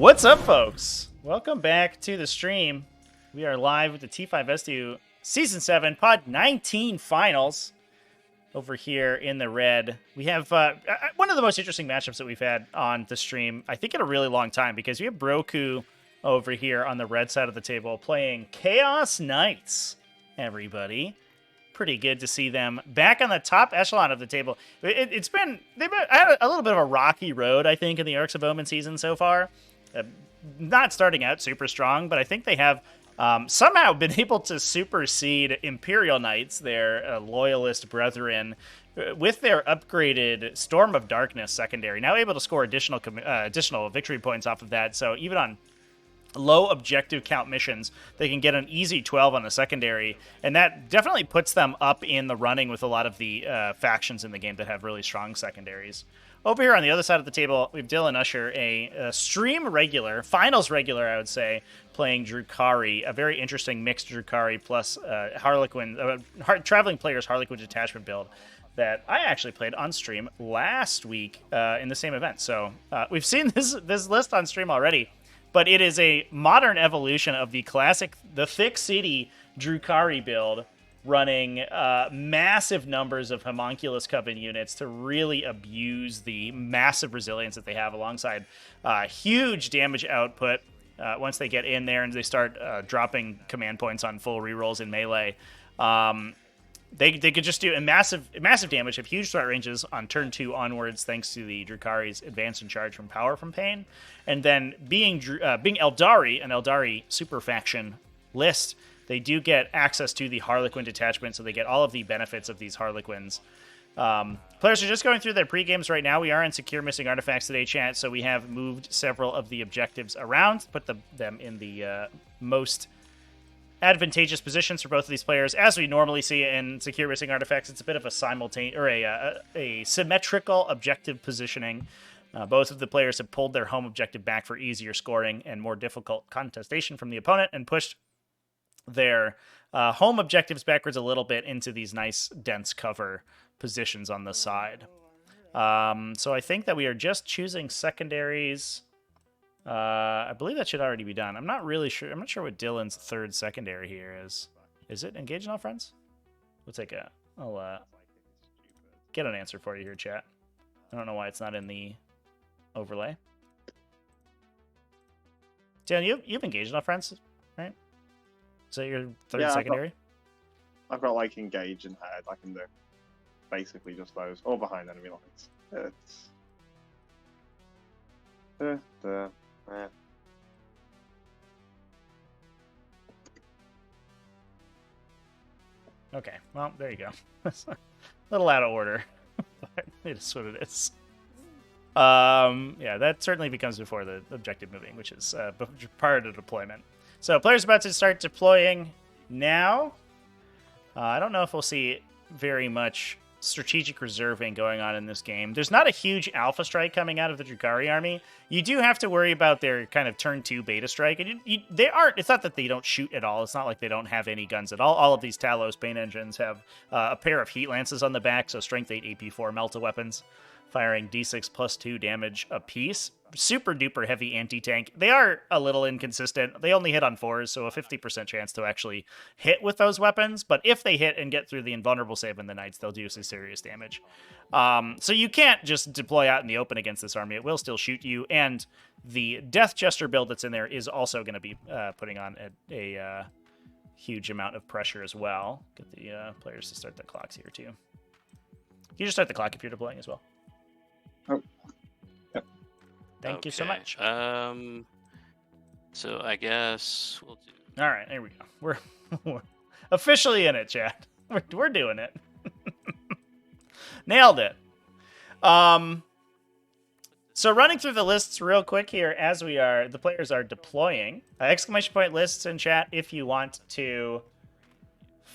What's up, folks? Welcome back to the stream. We are live with the T5S2 Season 7 Pod 19 Finals over here in the red. We have one of the most interesting matchups that we've had on the stream, I think, in a really long time, because we have Broku over here on the red side of the table playing Chaos Knights, everybody. Pretty good to see them back on the top echelon of the table. They've had a little bit of a rocky road, I think, in the Arcs of Omen season so far. Not starting out super strong, but I think they have somehow been able to supersede Imperial Knights, their loyalist brethren, with their upgraded Storm of Darkness secondary. Now able to score additional victory points off of that. So even on low objective count missions, they can get an easy 12 on the secondary, and that definitely puts them up in the running with a lot of the factions in the game that have really strong secondaries. Over here on the other side of the table, we have Dylan Usher, a stream regular, finals regular, I would say, playing Drukhari, a very interesting mixed Drukhari plus Harlequin, Traveling Players Harlequin Detachment build that I actually played on stream last week in the same event. So we've seen this list on stream already, but it is a modern evolution of the classic, the Thick City Drukhari build, running massive numbers of Homunculus Coven units to really abuse the massive resilience that they have, alongside huge damage output once they get in there and they start dropping command points on full rerolls in melee. They could just do massive damage, have huge threat ranges on turn 2 onwards, thanks to the Drukhari's advance and charge from Power from Pain. And then being Eldari, an Eldari super faction list, they do get access to the Harlequin detachment, so they get all of the benefits of these Harlequins. Players are just going through their pre-games right now. We are in Secure Missing Artifacts today, chat, so we have moved several of the objectives around, put them in the most advantageous positions for both of these players. As we normally see in Secure Missing Artifacts, it's a bit of a simultaneous or a symmetrical objective positioning. Both of the players have pulled their home objective back for easier scoring and more difficult contestation from the opponent, and pushed their home objectives backwards a little bit into these nice dense cover positions on the side. So I think that we are just choosing secondaries. I believe that should already be done. I'm not really sure. I'm not sure what Dylan's third secondary here is. Is it Engage All Friends? We'll take a... I'll get an answer for you here, chat. I don't know why it's not in the overlay. Dylan, you've Engaged All Friends, right? Is that your third secondary? I've got like Engage and Head. I can do basically just those, or behind enemy lines. Okay, well, there you go. A little out of order, but it is what it is. Yeah, that certainly becomes before the objective moving, which is prior to deployment. So players about to start deploying now. I don't know if we'll see very much strategic reserving going on in this game. There's not a huge alpha strike coming out of the Drukhari army. You do have to worry about their kind of turn 2 beta strike. And they aren't, it's not that they don't shoot at all. It's not like they don't have any guns at all. All of these Talos paint engines have a pair of heat lances on the back, so strength 8 AP4 melta weapons, firing D6 plus 2 damage apiece. Super duper heavy anti-tank. They are a little inconsistent. They only hit on 4s, so a 50% chance to actually hit with those weapons. But if they hit and get through the invulnerable save in the Knights, they'll do some serious damage. So you can't just deploy out in the open against this army. It will still shoot you. And the Death Jester build that's in there is also going to be putting on a huge amount of pressure as well. Get the players to start the clocks here too. You just start the clock if you're deploying as well. Oh. Thank you so much. So I guess we'll do... All right, there we go. We're officially in it, chat. We're doing it. Nailed it. So running through the lists real quick here as the players are deploying. Exclamation point lists in chat if you want to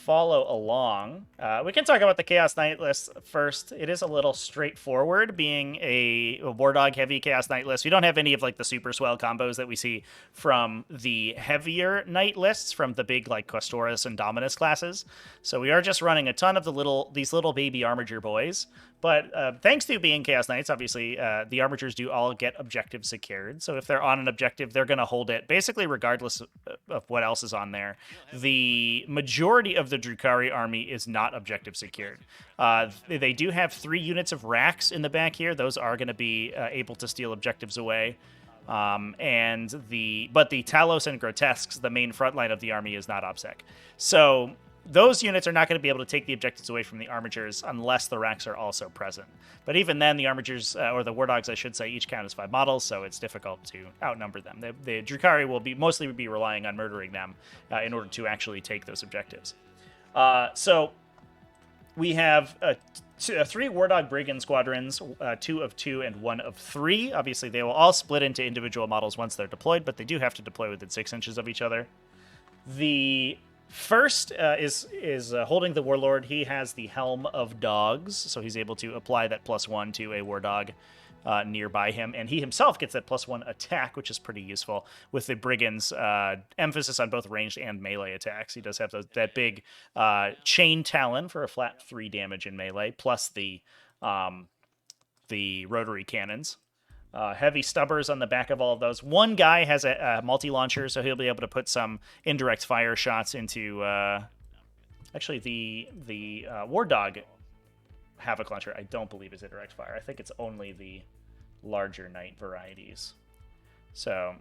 follow along. We can talk about the Chaos Knight list first. It is a little straightforward, being a War Dog heavy Chaos Knight list. We don't have any of like the super swell combos that we see from the heavier Knight lists, from the big like Questoris and Dominus classes. So we are just running a ton of these little baby Armiger boys. But thanks to being Chaos Knights, obviously, the Armigers do all get objectives secured. So if they're on an objective, they're going to hold it, basically regardless of what else is on there. The majority of the Drukhari army is not objective secured. They do have 3 units of racks in the back here. Those are going to be able to steal objectives away. But the Talos and Grotesques, the main front line of the army, is not OBSEC. So those units are not going to be able to take the objectives away from the Armigers unless the racks are also present. But even then, the Armigers, or the War Dogs, I should say, each count as 5 models, so it's difficult to outnumber them. The Drukhari will mostly be relying on murdering them in order to actually take those objectives. So we have 3 War Dog Brigand squadrons, 2 of 2 and 1 of 3. Obviously, they will all split into individual models once they're deployed, but they do have to deploy within 6 inches of each other. The first is holding the Warlord. He has the Helm of Dogs, so he's able to apply that +1 to a War Dog nearby him, and he himself gets that +1 attack, which is pretty useful with the Brigand's emphasis on both ranged and melee attacks. He does have that big Chain Talon for a flat 3 damage in melee, plus the rotary cannons. Heavy stubbers on the back of all of those. One guy has a multi-launcher, so he'll be able to put some indirect fire shots into... actually, the War Dog Havoc Launcher, I don't believe is indirect fire. I think it's only the larger Knight varieties. So,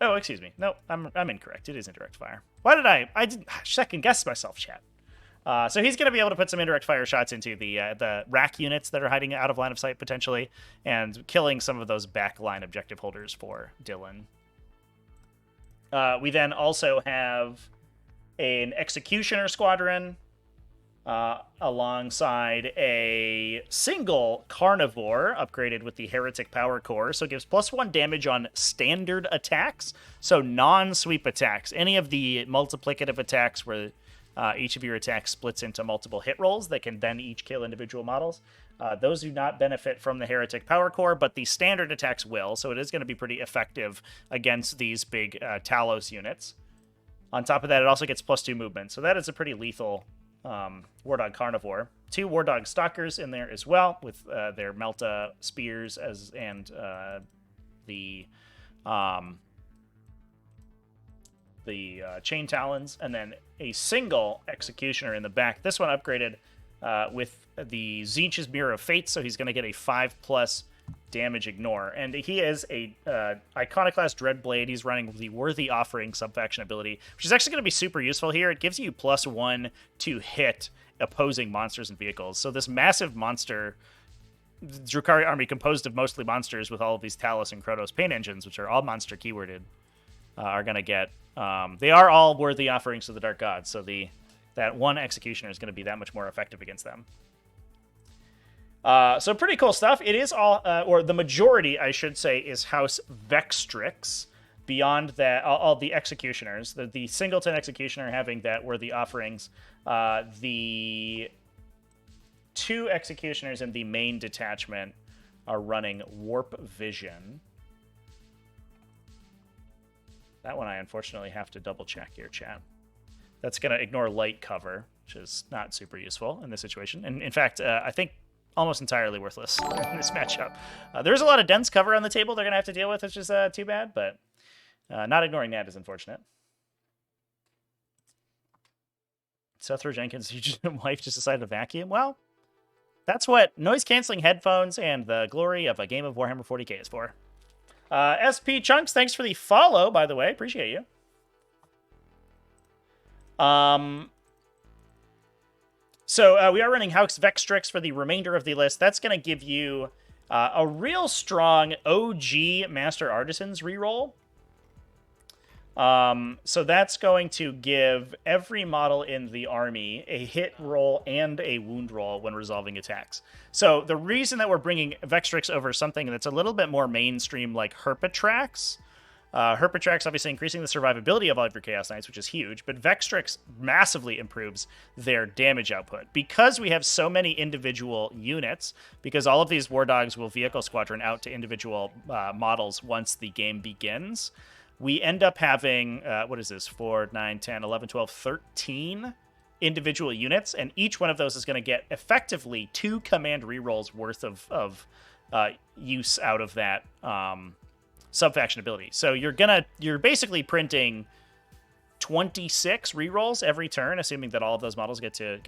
oh, excuse me. No, I'm incorrect. It is indirect fire. Why did I didn't second guess myself, chat. So he's going to be able to put some indirect fire shots into the rack units that are hiding out of line of sight, potentially, and killing some of those backline objective holders for Dylan. We then also have an Executioner Squadron alongside a single Carnivore upgraded with the Heretic Power Core, so it gives +1 damage on standard attacks, so non-sweep attacks. Any of the multiplicative attacks where each of your attacks splits into multiple hit rolls that can then each kill individual models. Those do not benefit from the Heretic Power Core, but the standard attacks will, so it is going to be pretty effective against these big Talos units. On top of that, it also gets +2 movement, so that is a pretty lethal War Dog Carnivore. 2 War Dog Stalkers in there as well, with their Melta Spears and the Chain Talons, and then a single Executioner in the back. This one upgraded with the Tzeentch's Mirror of Fate, so he's going to get a 5+ damage ignore. And he is a Iconoclast Dreadblade. He's running the Worthy Offering subfaction ability, which is actually going to be super useful here. It gives you +1 to hit opposing monsters and vehicles. So this massive monster Drukhari army, composed of mostly monsters with all of these Talos and Krotos paint engines, which are all monster keyworded, are going to get... they are all Worthy Offerings to the Dark Gods, so that one Executioner is going to be that much more effective against them. So pretty cool stuff. It is all, or the majority, I should say, is House Vextrix. Beyond that, all the Executioners, the Singleton Executioner having that Worthy Offerings, the 2 Executioners in the main detachment are running Warp Vision. That one I unfortunately have to double check here, chat. That's going to ignore light cover, which is not super useful in this situation. And in fact, I think almost entirely worthless in this matchup. There's a lot of dense cover on the table they're going to have to deal with, which is too bad, but not ignoring that is unfortunate. Sethro Jenkins' wife just decided to vacuum. Well, that's what noise-canceling headphones and the glory of a game of Warhammer 40k is for. SP Chunks, thanks for the follow, by the way. Appreciate you. So we are running House Vextrix for the remainder of the list. That's going to give you a real strong OG Master Artisans reroll. So that's going to give every model in the army a hit roll and a wound roll when resolving attacks. So the reason that we're bringing Vextrix over something that's a little bit more mainstream like Herpetrax Herpetrex obviously increasing the survivability of all of your Chaos Knights, which is huge, but Vextrix massively improves their damage output. Because we have so many individual units, because all of these War Dogs will Vehicle Squadron out to individual models once the game begins, we end up having, what is this, 4, 9, 10, 11, 12, 13 individual units, and each one of those is going to get effectively 2 command rerolls worth of use out of that subfaction ability. So you're basically printing 26 rerolls every turn, assuming that all of those models get to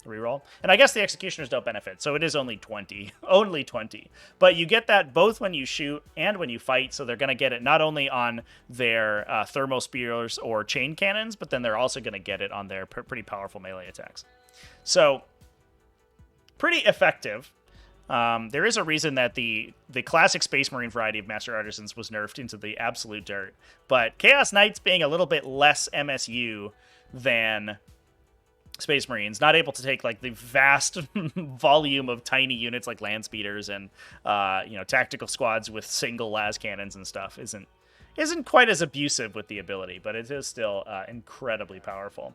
reroll. And I guess the executioners don't benefit, so it is only 20. Only 20. But you get that both when you shoot and when you fight, so they're going to get it not only on their thermal spears or chain cannons, but then they're also going to get it on their pretty powerful melee attacks. So, pretty effective. There is a reason that the classic Space Marine variety of Master Artisans was nerfed into the absolute dirt, but Chaos Knights being a little bit less MSU than Space Marines, not able to take like the vast volume of tiny units like land speeders and tactical squads with single las cannons and stuff, isn't quite as abusive with the ability, but it is still incredibly powerful.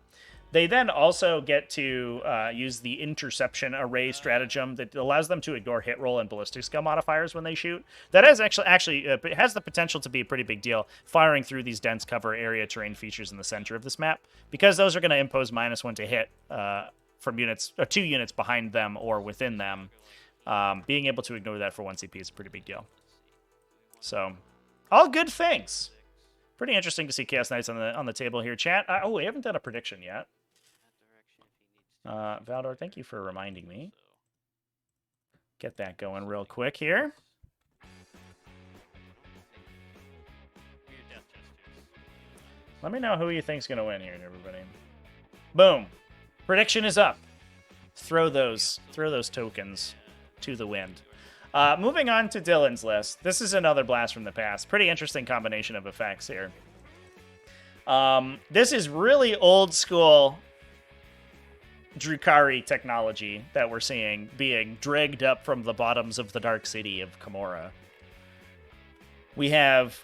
They then also get to use the interception array stratagem that allows them to ignore hit roll and ballistic skill modifiers when they shoot. That is actually it has the potential to be a pretty big deal, firing through these dense cover area terrain features in the center of this map, because those are going to impose -1 to hit from units or 2 units behind them or within them. Being able to ignore that for 1 CP is a pretty big deal. So, all good things. Pretty interesting to see Chaos Knights on the table here, chat. We haven't done a prediction yet. Valdor, thank you for reminding me. Get that going real quick here. Let me know who you think's going to win here, everybody. Boom. Prediction is up. Throw those tokens to the wind. Moving on to Dylan's list. This is another blast from the past. Pretty interesting combination of effects here. This is really old school Drukhari technology that we're seeing being dragged up from the bottoms of the Dark City of Camorra. We have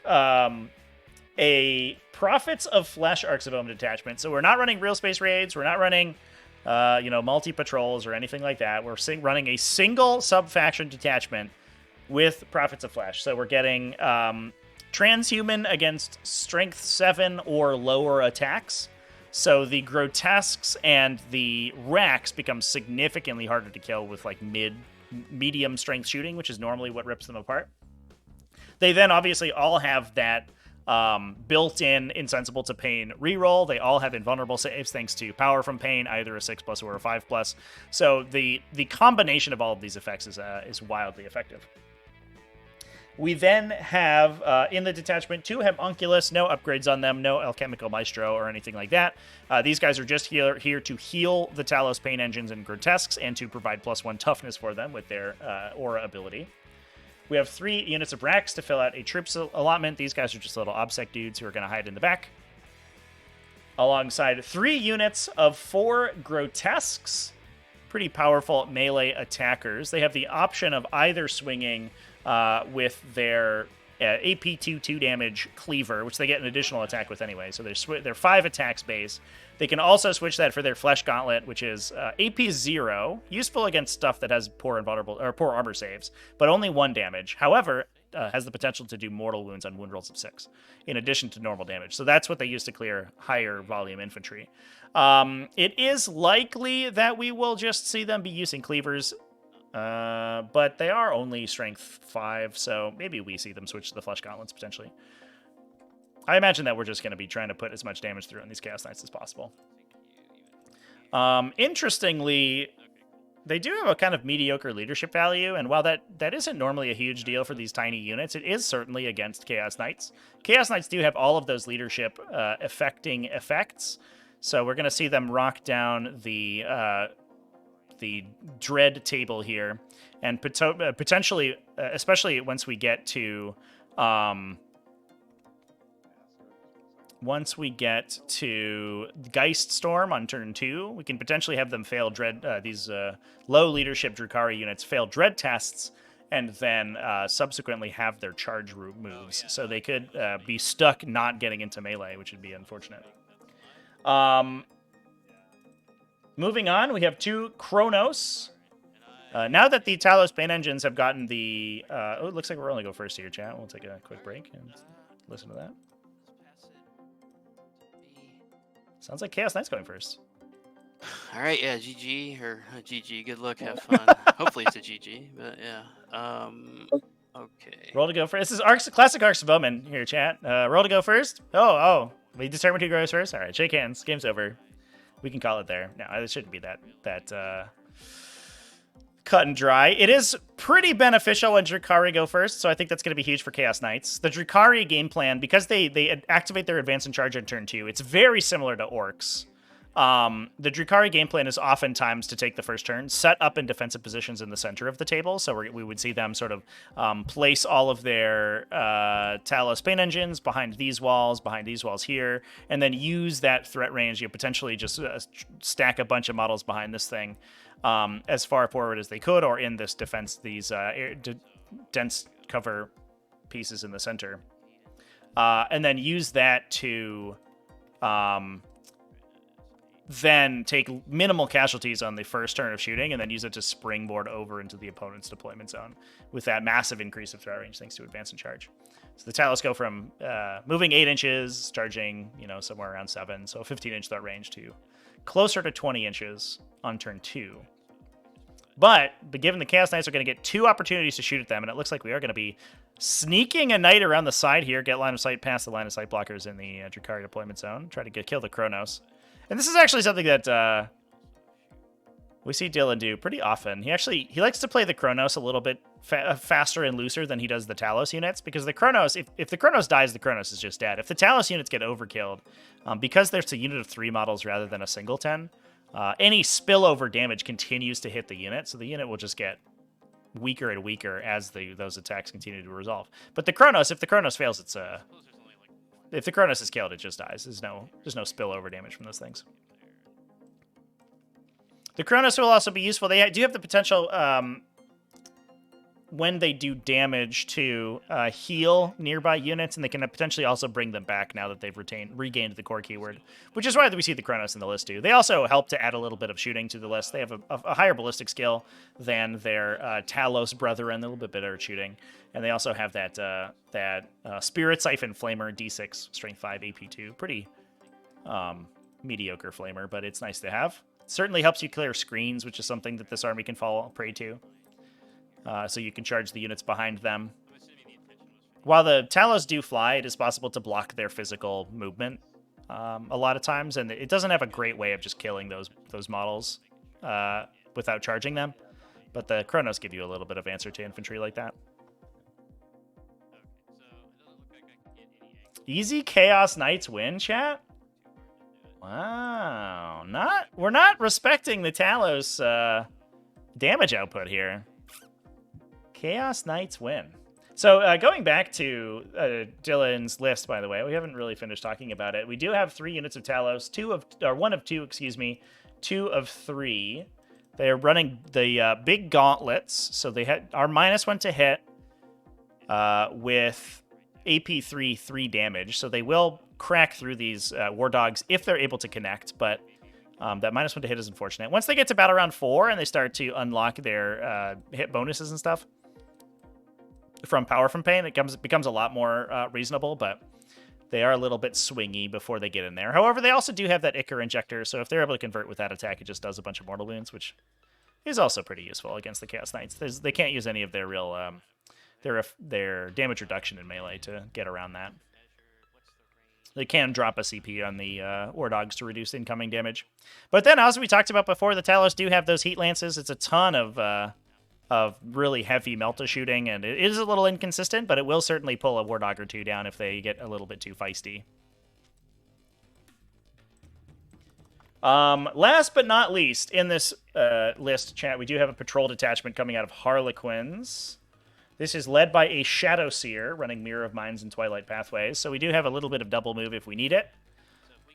a Prophets of Flesh Arcs of Omen detachment. So we're not running real space raids. We're not running, multi-patrols or anything like that. We're running a single sub-faction detachment with Prophets of Flesh. So we're getting transhuman against strength 7 or lower attacks. So the grotesques and the racks become significantly harder to kill with like medium strength shooting, which is normally what rips them apart. They then obviously all have that built-in insensible to pain reroll. They all have invulnerable saves thanks to power from pain, either a 6+ or a 5+. So the combination of all of these effects is wildly effective. We then have, in the detachment, 2 Homunculus, no upgrades on them, no Alchemical Maestro or anything like that. These guys are just here to heal the Talos Pain Engines and Grotesques and to provide +1 toughness for them with their Aura ability. We have 3 units of Racks to fill out a troops allotment. These guys are just little OBSEC dudes who are going to hide in the back. Alongside 3 units of 4 Grotesques, pretty powerful melee attackers. They have the option of either swinging with their AP 2 damage cleaver, which they get an additional attack with anyway. So they're 5 attacks base. They can also switch that for their Flesh Gauntlet, which is AP 0, useful against stuff that has poor armor saves, but only 1 damage. However, has the potential to do mortal wounds on wound rolls of 6, in addition to normal damage. So that's what they use to clear higher volume infantry. It is likely that we will just see them be using cleavers, but they are only strength 5, so maybe we see them switch to the Flesh Gauntlets potentially. I imagine that we're just going to be trying to put as much damage through on these Chaos Knights as possible. Interestingly, they do have a kind of mediocre leadership value, and while that isn't normally a huge deal for these tiny units, it is certainly against Chaos Knights. Chaos Knights do have all of those leadership affecting effects, so we're going to see them rock down the dread table here, and potentially, especially once we get to Geist Storm on turn 2, we can potentially have them fail these low leadership Drukhari units fail dread tests and then subsequently have their charge route moves. So they could be stuck not getting into melee, which would be unfortunate. Moving on, we have 2 Chronos. Now that the Talos Bane engines have gotten the... oh, it looks like we're only go first here, chat. We'll take a quick break and listen to that. Sounds like Chaos Knight's going first. All right, yeah, GG or GG. Good luck, have fun. Hopefully it's a GG, but yeah. Okay. Roll to go first. This is classic Arcs of Omen here, chat. Roll to go first. Oh, we determined who goes first. All right, shake hands. Game's over. We can call it there. No, it shouldn't be that cut and dry. It is pretty beneficial when Drukhari go first, so I think that's going to be huge for Chaos Knights. The Drukhari game plan, because they activate their advance and charge on turn 2, it's very similar to Orcs. The Drukhari game plan is oftentimes to take the first turn, set up in defensive positions in the center of the table, so we would see them sort of place all of their Talos Bane engines behind these walls here, and then use that threat range, potentially just stack a bunch of models behind this thing as far forward as they could, or in this defense, these dense cover pieces in the center. And then use that to then take minimal casualties on the first turn of shooting, and then use it to springboard over into the opponent's deployment zone with that massive increase of threat range thanks to advance and charge. So the Talos go from moving 8 inches, charging, somewhere around 7, so a 15-inch threat range, to closer to 20 inches on turn 2. But given the Chaos Knights are going to get 2 opportunities to shoot at them, and it looks like we are going to be sneaking a Knight around the side here, get line of sight past the line of sight blockers in the Drukhari deployment zone, try to kill the Chronos. And this is actually something that we see Dylan do pretty often. He likes to play the Chronos a little bit faster and looser than he does the Talos units, because the Chronos, if the Chronos dies, the Chronos is just dead. If the Talos units get overkilled, because there's a unit of 3 models rather than a single 10, any spillover damage continues to hit the unit, so the unit will just get weaker and weaker as those attacks continue to resolve. But the Chronos, if the Chronos fails, if the Chronos is killed, it just dies. There's no spillover damage from those things. The Chronos will also be useful. They do have the potential, when they do damage, to heal nearby units, and they can potentially also bring them back now that they've regained the core keyword, which is why we see the Chronos in the list too. They also help to add a little bit of shooting to the list. They have a higher ballistic skill than their Talos brethren, a little bit better at shooting, and they also have that Spirit Siphon Flamer D6 Strength 5 AP2. Pretty mediocre flamer, but it's nice to have. Certainly helps you clear screens, which is something that this army can fall prey to. So you can charge the units behind them. While the Talos do fly, it is possible to block their physical movement a lot of times, and it doesn't have a great way of just killing those models without charging them. But the Chronos give you a little bit of answer to infantry like that. Easy Chaos Knights win, chat? Wow. We're not respecting the Talos damage output here. Chaos Knights win. So going back to Dylan's list, by the way, we haven't really finished talking about it. We do have 3 units of Talos, 1 of 2, 2 of 3. They are running the big gauntlets, so they are -1 to hit with AP3 3 damage. So they will crack through these War Dogs if they're able to connect, but that -1 to hit is unfortunate. Once they get to battle round 4 and they start to unlock their hit bonuses and stuff from Power from Pain, it becomes a lot more reasonable, but they are a little bit swingy before they get in there. However, they also do have that Ichor Injector, so if they're able to convert with that attack, it just does a bunch of mortal wounds, which is also pretty useful against the Chaos Knights. They can't use any of their real their damage reduction in melee to get around that. They can drop a CP on the War Dogs to reduce incoming damage. But then, as we talked about before, the Talos do have those Heat Lances. It's a ton of really heavy Melta shooting, and it is a little inconsistent, but it will certainly pull a War Dog or 2 down if they get a little bit too feisty. Last but not least, in this list, chat, we do have a patrol detachment coming out of Harlequins. This is led by a Shadow Seer running Mirror of Minds and Twilight Pathways, so we do have a little bit of double move if we need it.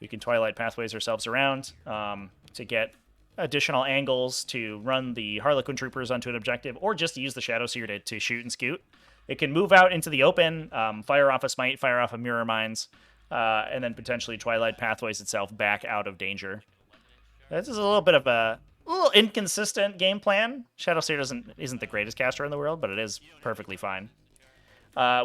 We can Twilight Pathways ourselves around to get additional angles to run the Harlequin Troopers onto an objective, or just to use the Shadow Seer to shoot and scoot. It can move out into the open, fire off a Smite, fire off a Mirror Mines, and then potentially Twilight Pathways itself back out of danger. This is a little bit of a little inconsistent game plan. Shadow Seer isn't the greatest caster in the world, but it is perfectly fine.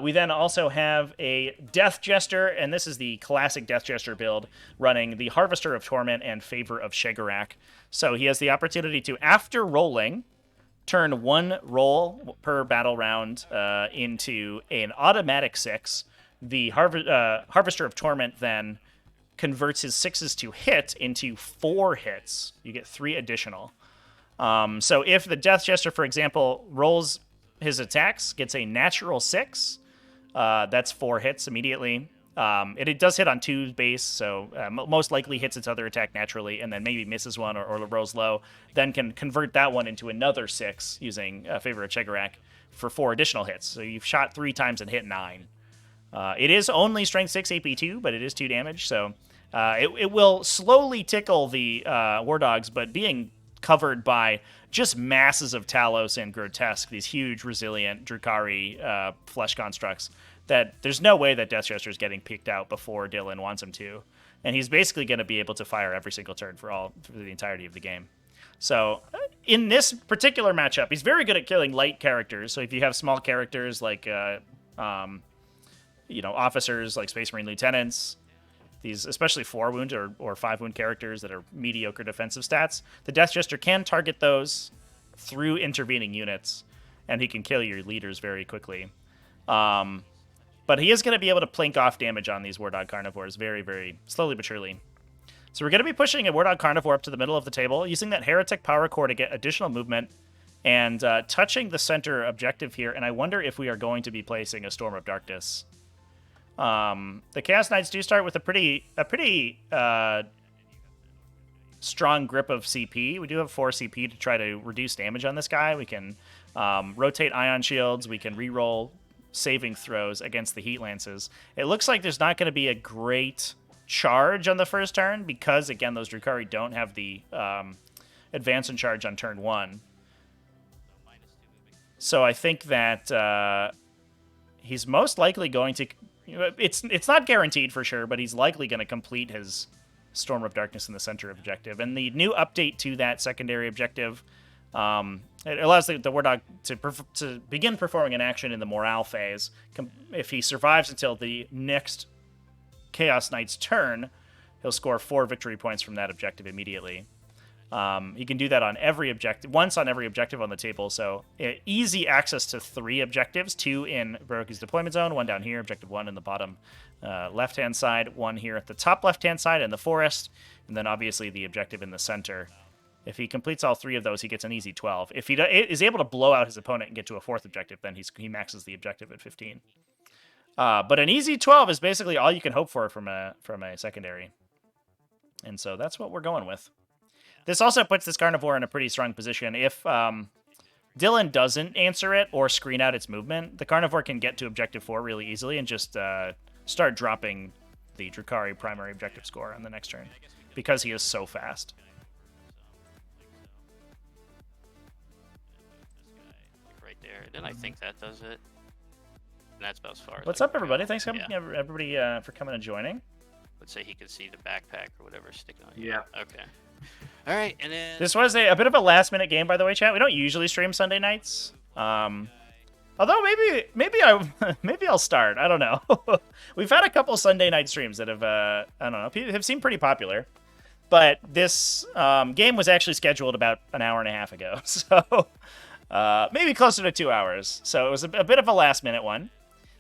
We then also have a Death Jester, and this is the classic Death Jester build, running the Harvester of Torment and Favor of Shegarak. So he has the opportunity to, after rolling, turn one roll per battle round into an automatic 6. The Harvester of Torment then converts his 6s to hit into 4 hits. You get 3 additional. So if the Death Jester, for example, rolls his attacks, gets a natural 6, that's 4 hits immediately. It does hit on 2 base, so most likely hits its other attack naturally, and then maybe misses one or rolls low, then can convert that one into another 6 using Favor of Shegarak for 4 additional hits. So you've shot 3 times and hit 9. It is only Strength 6 AP 2, but it is 2 damage, so it will slowly tickle the War Dogs, but being covered by just masses of Talos and Grotesque, these huge, resilient Drukhari flesh constructs, that there's no way that Death Jester is getting picked out before Dylan wants him to. And he's basically going to be able to fire every single turn for the entirety of the game. So in this particular matchup, he's very good at killing light characters. So if you have small characters like, officers like Space Marine Lieutenants, these especially 4-wound or 5-wound characters that are mediocre defensive stats, the Death Jester can target those through intervening units, and he can kill your leaders very quickly. But he is going to be able to plink off damage on these War Dog Carnivores very, very slowly but surely. So we're going to be pushing a War Dog Carnivore up to the middle of the table, using that Heretic Power Core to get additional movement, and touching the center objective here, and I wonder if we are going to be placing a Storm of Darkness. The Chaos Knights do start with a pretty strong grip of CP. We do have 4 CP to try to reduce damage on this guy. We can rotate Ion Shields. We can reroll saving throws against the Heat Lances. It looks like there's not going to be a great charge on the first turn because, again, those Drukhari don't have the advance and charge on turn 1. So I think that he's most likely going to... It's not guaranteed for sure, but he's likely going to complete his Storm of Darkness in the center objective. And the new update to that secondary objective, it allows the War Dog to begin performing an action in the morale phase. If he survives until the next Chaos Knight's turn, he'll score 4 victory points from that objective immediately. He can do that on every objective, once on every objective on the table. So easy access to 3 objectives, 2 in Broku's deployment zone, 1 down here, objective 1 in the bottom left-hand side, 1 here at the top left-hand side in the forest, and then obviously the objective in the center. If he completes all 3 of those, he gets an easy 12. If he is able to blow out his opponent and get to a 4th objective, then he maxes the objective at 15. But an easy 12 is basically all you can hope for from a secondary. And so that's what we're going with. This also puts this Carnivore in a pretty strong position. If Dylan doesn't answer it or screen out its movement, the Carnivore can get to Objective 4 really easily and just start dropping the Drukhari primary objective score on the next turn because he is so fast. Right there. Then I think that does it. And that's about as far as What's up, everybody? Thanks everybody for coming and joining. Let's say he can see the backpack or whatever sticking on. Yeah. Okay. All right, and then this was a bit of a last-minute game, by the way, chat. We don't usually stream Sunday nights, although maybe I'll start. I don't know. We've had a couple Sunday night streams that have I don't know, have seemed pretty popular, but this game was actually scheduled about an hour and a half ago, so maybe closer to 2 hours. So it was a bit of a last-minute one.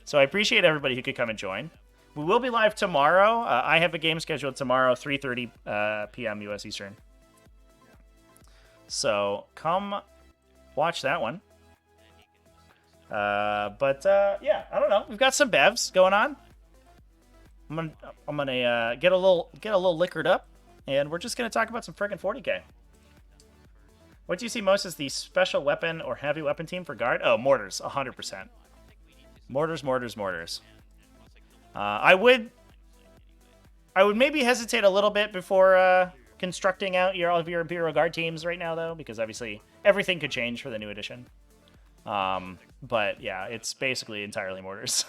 So I appreciate everybody who could come and join. We will be live tomorrow. I have a game scheduled tomorrow, 3:30 p.m. U.S. Eastern. So come watch that one. Yeah, I don't know. We've got some bevs going on. I'm gonna get a little liquored up, and we're just gonna talk about some friggin' 40k. What do you see most as the special weapon or heavy weapon team for guard? Oh, mortars, 100%. Mortars. I would maybe hesitate a little bit before constructing out all of your Imperial Guard teams right now, though, because obviously everything could change for the new edition. But yeah, it's basically entirely mortars.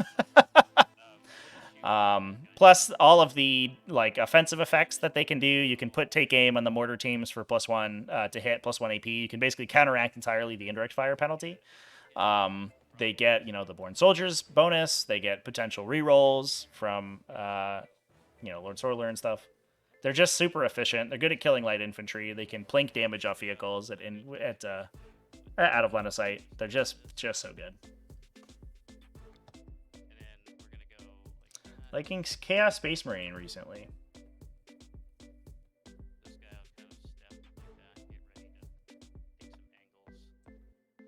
Plus all of the like offensive effects that they can do. You can put take aim on the mortar teams for +1 to hit, +1 AP. You can basically counteract entirely the indirect fire penalty. They get, the Born Soldiers bonus. They get potential rerolls from, Lord Sorler and stuff. They're just super efficient. They're good at killing light infantry. They can plink damage off vehicles out of line of sight. They're just so good. Liking Chaos Space Marine recently.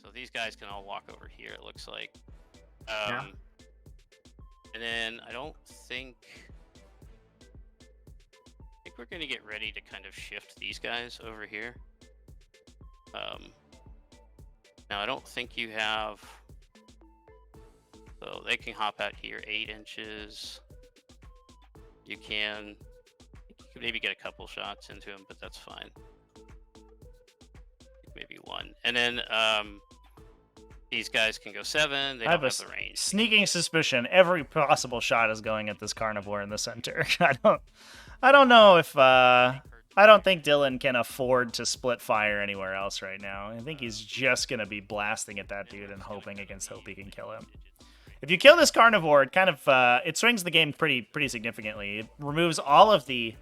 So these guys can all walk over here, it looks like. Yeah. And then I think we're going to get ready to kind of shift these guys over here. Now I don't think you have... So they can hop out here 8 inches. You can maybe get a couple shots into him, but that's fine. Maybe 1. And then these guys can go 7. They don't have the range. Sneaking suspicion every possible shot is going at this carnivore in the center. I don't know if I don't think Dylan can afford to split fire anywhere else right now. I think he's just gonna be blasting at that dude and hoping against hope he can kill him. If you kill this carnivore, it kind of it swings the game pretty significantly. It removes all of the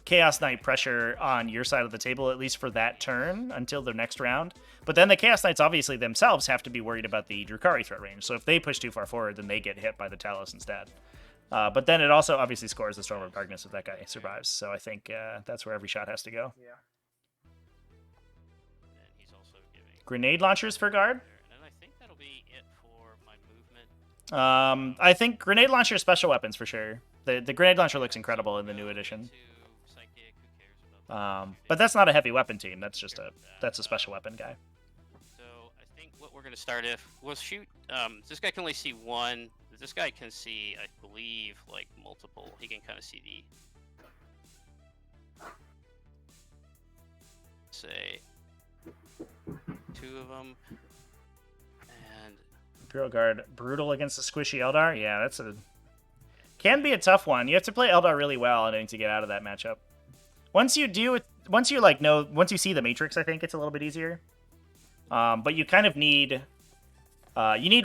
Chaos Knight pressure on your side of the table, at least for that turn until the next round. But then the Chaos Knights obviously themselves have to be worried about the Drukhari threat range. So if they push too far forward, then they get hit by the Talos instead. But then it also obviously scores the Storm of Darkness if that guy survives. So I think that's where every shot has to go. Yeah. Grenade launchers for guard. And I think that'll be it for my movement. I think grenade launcher special weapons for sure. The grenade launcher looks incredible in the new edition. But that's not a heavy weapon team. That's just a special weapon guy. So I think what we're gonna start we'll shoot. This guy can only see 1. This guy can see, I believe, like multiple. He can kind of see say 2 of them. And Imperial Guard brutal against the squishy Eldar. Yeah, can be a tough one. You have to play Eldar really well in order to get out of that matchup. Once you see the Matrix, I think it's a little bit easier. But you kind of need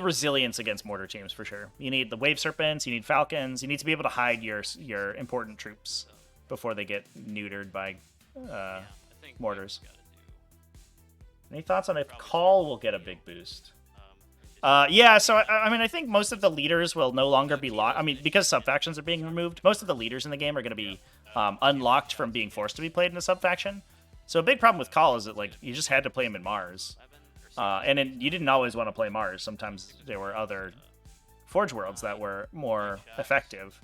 resilience against mortar teams for sure. You need the Wave Serpents, you need Falcons, you need to be able to hide your important troops before they get neutered by mortars. Any thoughts on if Call will get a big boost? Yeah, so I think most of the leaders will no longer be locked. Because sub-factions are being removed, most of the leaders in the game are going to be unlocked from being forced to be played in a sub-faction. So a big problem with Call is that you just had to play him in Mars. You didn't always want to play Mars. Sometimes there were other Forge Worlds that were more effective.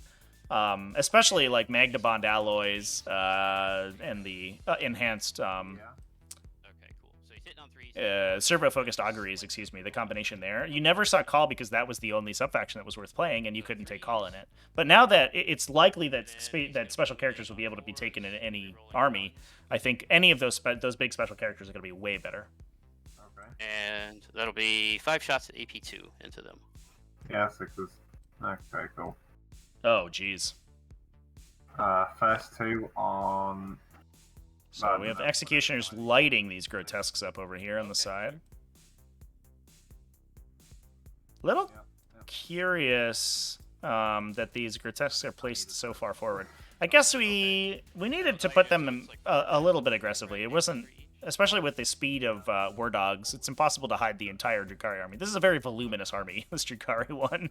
Especially like Magna Bond alloys and the enhanced servo-focused auguries, the combination there. You never saw Call because that was the only sub-faction that was worth playing, and you couldn't take Call in it. But now that it's likely that special characters will be able to be taken in any army, I think any of those big special characters are going to be way better. And that'll be 5 shots at AP2 into them. Yeah, 6s. Okay, cool. Oh, jeez. First 2 on... So we have Executioners lighting these Grotesques up over here on the side. Little curious that these Grotesques are placed so far forward. I guess we needed to put them a little bit aggressively. It wasn't... Especially with the speed of War Dogs, it's impossible to hide the entire Drukhari army. This is a very voluminous army, this Drukhari one.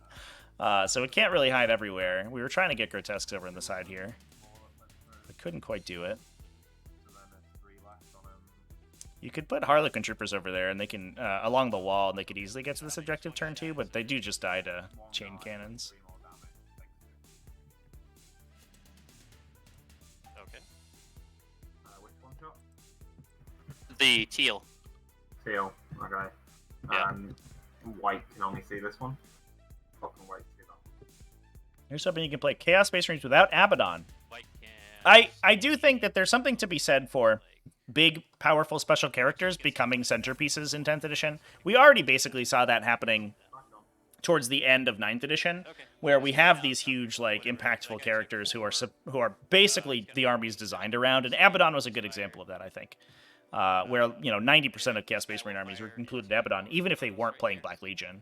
So it can't really hide everywhere. We were trying to get Grotesques over on the side here. But couldn't quite do it. You could put Harlequin Troopers over there, and they can, along the wall, and they could easily get to this objective turn 2, but they do just die to chain cannons. The teal. Teal, okay. Yeah. And white can only see this one. Fucking white see that. Here's hoping you can play Chaos Space Marines without Abaddon. White can I do think that there's something to be said for big, powerful special characters becoming centerpieces in 10th edition. We already basically saw that happening towards the end of 9th edition, where we have these huge, like, impactful characters who are basically the armies designed around, and Abaddon was a good example of that, I think. Where 90% of Chaos Space Marine armies were included Abaddon, even if they weren't playing Black Legion.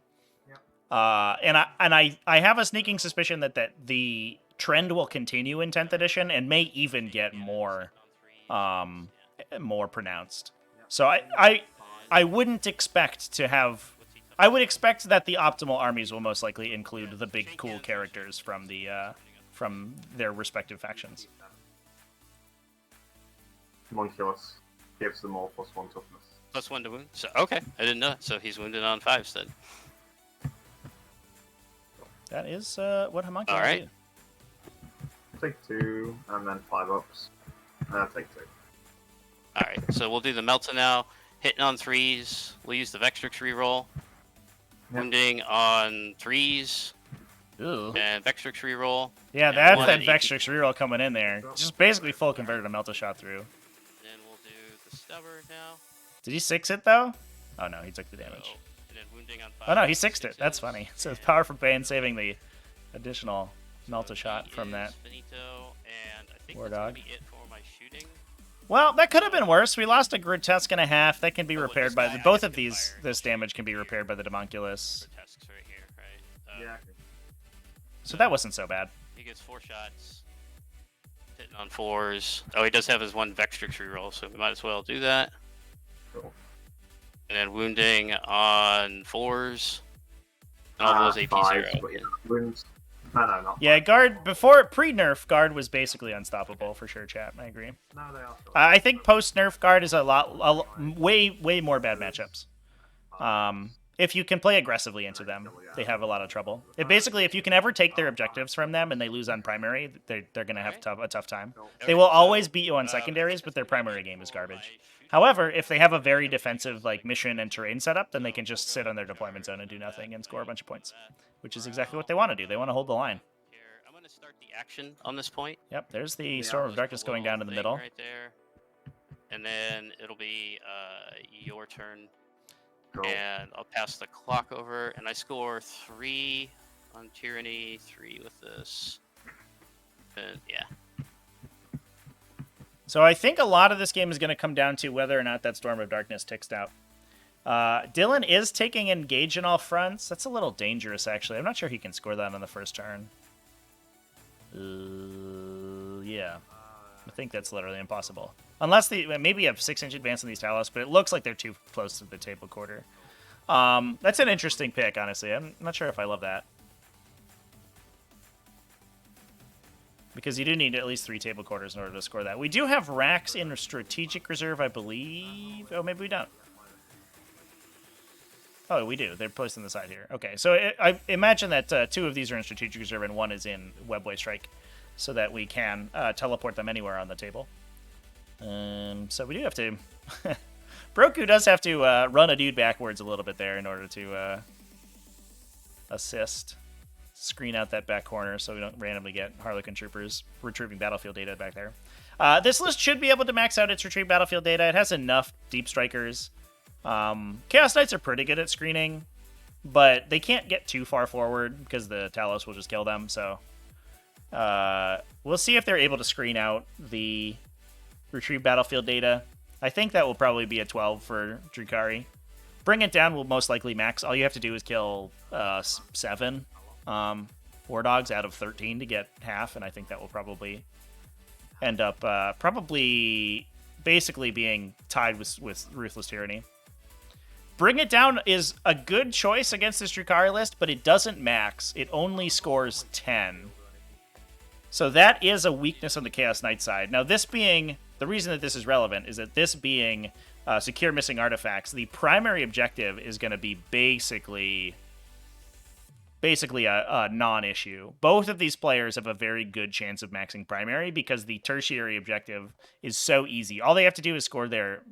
And I have a sneaking suspicion that the trend will continue in 10th edition and may even get more pronounced. So I wouldn't expect to have. I would expect that the optimal armies will most likely include the big cool characters from their respective factions. Homunculus gives them all +1 toughness. +1 to wound. So okay, I didn't know that. So he's wounded on 5s then. That is what Homunculus All right. do. Take 2, and then 5 ups. Take 2. All right, so we'll do the Melta now. Hitting on 3s. We'll use the Vextrix reroll. Yep. Wounding on 3s. Ooh. And Vextrix reroll. Yeah, And that's one that at Vextrix reroll coming in there. Just basically full converted a Melta shot through. Then we'll do the Stubber now. Did he 6 it though? Oh no, he took the damage. So, and then wounding on 5. Oh no, he 6'd it. That's funny. So it's power from Bane saving the additional Melta shot from that. Finito, and I think War that's gonna dog. be it for my shooting. Well, that could have been worse. We lost a Grotesque and a half. That can be Oh, repaired this by guy both I of can these. fire. This damage can be repaired by the Homunculus. Grotesque's right here, right? Yeah. So that wasn't so bad. He gets 4 shots. Hitting on 4s. Oh, he does have his 1 Vextrix reroll, so we might as well do that. Cool. And then wounding on 4s. And all those AP 5s, 0. but yeah, wounds. No, not Yeah, 5. guard before pre-nerf guard was basically unstoppable for sure. Chat, I agree. No, they are still. I think post-nerf guard is way more bad matchups. If you can play aggressively into them, they have a lot of trouble. If you can ever take their objectives from them and they lose on primary, they're gonna have a tough time. They will always beat you on secondaries, but their primary game is garbage. However, if they have a very defensive like mission and terrain setup, then they can just sit on their deployment zone and do nothing and score a bunch of points, which is exactly what they want to do. They want to hold the line. Here, I'm going to start the action on this point. Yep, there's the Storm of Darkness going down in the middle. Right there. And then it'll be your turn. Cool. And I'll pass the clock over, and I score 3 on Tyranny, 3 with this. And yeah. So I think a lot of this game is going to come down to whether or not that Storm of Darkness ticks out. Dylan is taking Engage in all fronts. That's a little dangerous, actually. I'm not sure he can score that on the first turn. Yeah. I think that's literally impossible. Unless maybe you have 6-inch advance on these Talos, but it looks like they're too close to the table quarter. That's an interesting pick, honestly. I'm not sure if I love that. Because you do need at least 3 table quarters in order to score that. We do have racks in strategic reserve, I believe. Oh, maybe we don't. Oh, we do. They're placed on the side here. Okay, so I imagine that 2 of these are in strategic reserve and 1 is in Webway Strike, so that we can teleport them anywhere on the table. So we do have to... Broku does have to run a dude backwards a little bit there in order to assist. Screen out that back corner so we don't randomly get Harlequin Troopers retrieving battlefield data back there. This list should be able to max out its retrieve battlefield data. It has enough Deep Strikers. Chaos Knights are pretty good at screening, but they can't get too far forward because the Talos will just kill them. So we'll see if they're able to screen out the retrieve battlefield data. I think that will probably be a 12 for Drukhari. Bring it down will most likely max. All you have to do is kill 7 War Dogs out of 13 to get half, and I think that will probably end up basically being tied with Ruthless Tyranny. Bring It Down is a good choice against this Drukhari list, but it doesn't max. It only scores 10. So that is a weakness on the Chaos Knight side. Now, this being... The reason that this is relevant is that this being secure missing artifacts, the primary objective is going to be basically a non-issue. Both of these players have a very good chance of maxing primary because the tertiary objective is so easy. All they have to do is score their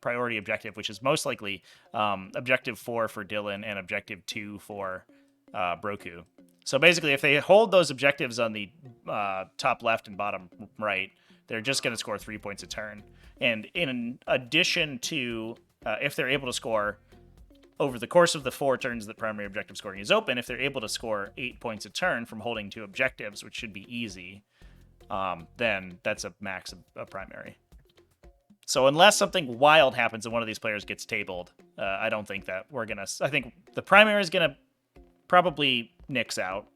priority objective, which is most likely objective 4 for Dylan and objective 2 for Broku. So basically, if they hold those objectives on the top left and bottom right, They're just going to score 3 points a turn. And in addition to, if they're able to score over the course of the 4 turns that primary objective scoring is open, if they're able to score 8 points a turn from holding 2 objectives, which should be easy, then that's a max of primary. So unless something wild happens and one of these players gets tabled, I don't think that we're going to... I think the primary is going to probably nix out.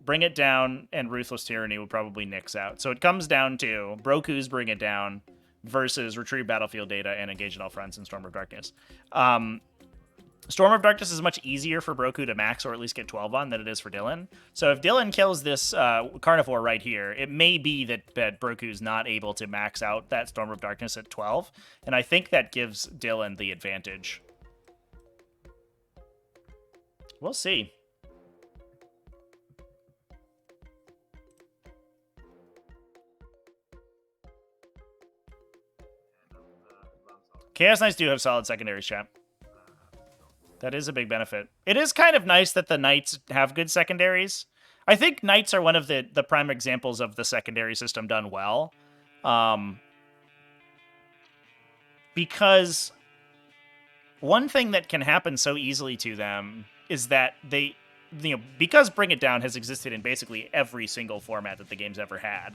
Bring It Down and Ruthless Tyranny would probably nix out. So it comes down to Broku's Bring It Down versus Retrieve Battlefield Data and Engage in All Fronts in Storm of Darkness. Storm of Darkness is much easier for Broku to max or at least get 12 on than it is for Dylan. So if Dylan kills this Carnivore right here, it may be that Broku's not able to max out that Storm of Darkness at 12. And I think that gives Dylan the advantage. We'll see. Chaos Knights do have solid secondaries, chat. That is a big benefit. It is kind of nice that the Knights have good secondaries. I think Knights are one of the prime examples of the secondary system done well. Because one thing that can happen so easily to them is that they, because Bring It Down has existed in basically every single format that the game's ever had.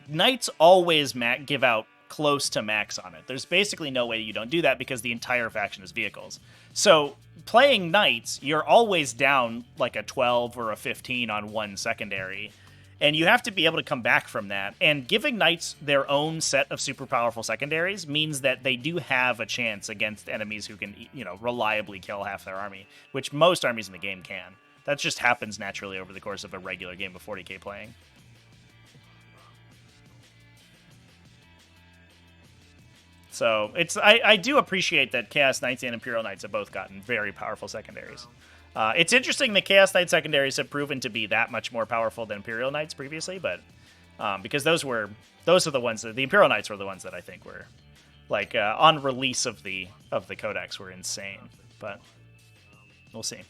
Knights always give out close to max on it. There's basically no way you don't do that because the entire faction is vehicles. So playing Knights, you're always down like a 12 or a 15 on one secondary. And you have to be able to come back from that. And giving Knights their own set of super powerful secondaries means that they do have a chance against enemies who can, reliably kill half their army, which most armies in the game can. That just happens naturally over the course of a regular game of 40k playing. So I do appreciate that Chaos Knights and Imperial Knights have both gotten very powerful secondaries. It's interesting that Chaos Knight secondaries have proven to be that much more powerful than Imperial Knights previously, but because those are the ones that the Imperial Knights were the ones that I think were like on release of the codex were insane. But we'll see.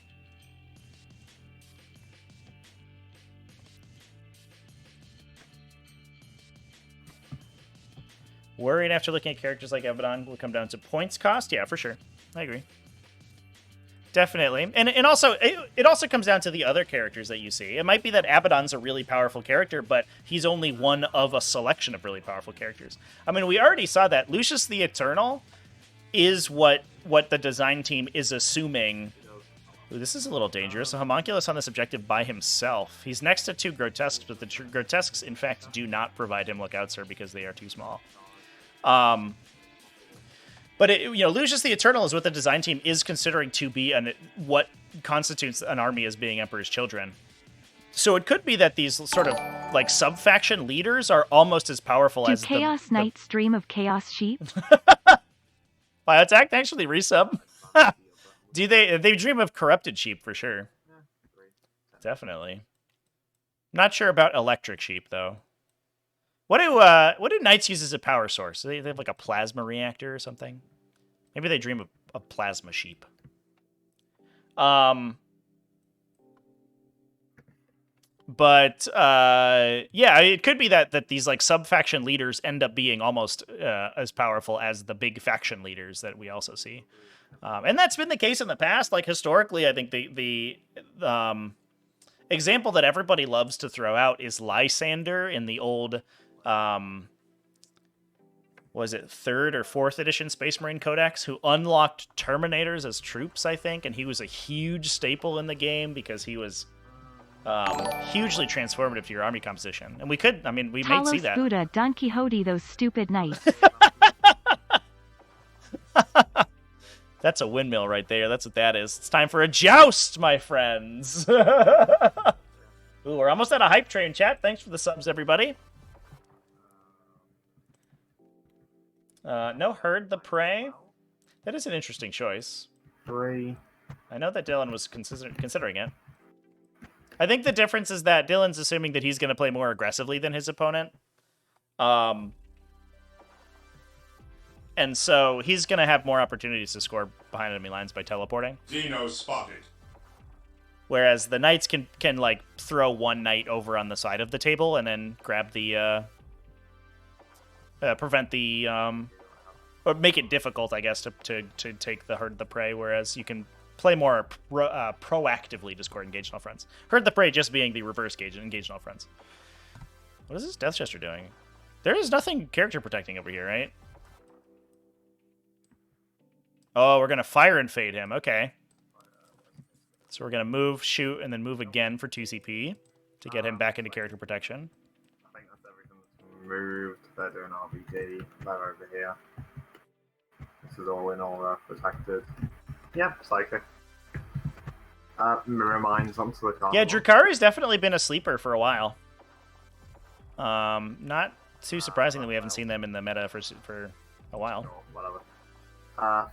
Worried after looking at characters like Abaddon will come down to points cost? Yeah, for sure. I agree. Definitely. And also, it also comes down to the other characters that you see. It might be that Abaddon's a really powerful character, but he's only one of a selection of really powerful characters. I mean, we already saw that. Lucius the Eternal is what the design team is assuming. Ooh, this is a little dangerous. A homunculus on this objective by himself. He's next to 2 grotesques, but the grotesques, in fact, do not provide him lookout, sir, because they are too small. But Lucius the Eternal is what the design team is considering to be what constitutes an army as being Emperor's Children. So it could be that these sort of like sub-faction leaders are almost as powerful as Chaos Knights dream of Chaos Sheep? Biotac, thanks for the resub. Do they dream of corrupted sheep for sure? Definitely. Not sure about electric sheep though. What do Knights use as a power source? They have like a plasma reactor or something? Maybe they dream of a plasma sheep. But yeah, it could be that these like sub-faction leaders end up being almost as powerful as the big faction leaders that we also see. And that's been the case in the past. Like historically, I think the example that everybody loves to throw out is Lysander in the old was it 3rd or 4th edition Space Marine Codex, who unlocked Terminators as troops, I think, and he was a huge staple in the game because he was hugely transformative to your army composition. And we might see that. Buddha, Don Quixote, those stupid knights. That's a windmill right there. That's what that is. It's time for a joust, my friends. Ooh, we're almost at a hype train, chat. Thanks for the subs, everybody. No Herd the Prey. That is an interesting choice. 3. I know that Dylan was considering it. I think the difference is that Dylan's assuming that he's going to play more aggressively than his opponent. And so he's going to have more opportunities to score behind enemy lines by teleporting. Xeno spotted. Whereas the knights can like throw one knight over on the side of the table and then grab the prevent the or make it difficult, I guess, to take the herd of the prey. Whereas you can play more proactively discord engage in all fronts. Herd of the prey just being the reverse engage in all fronts. What is this Death Chester doing? There is nothing character protecting over here, right? Oh, we're gonna fire and fade him. Okay. So we're going to move, shoot, and then move again for 2 CP to get him back into character protection. I think that's everything that's moved. They're doing RBD. They're over here. This is all in aura, protected. Yeah, psychic. Mirror mines onto the carnival. Yeah, Drukhari's definitely been a sleeper for a while. Not too surprising that we haven't seen them in the meta for a while. Sure, whatever.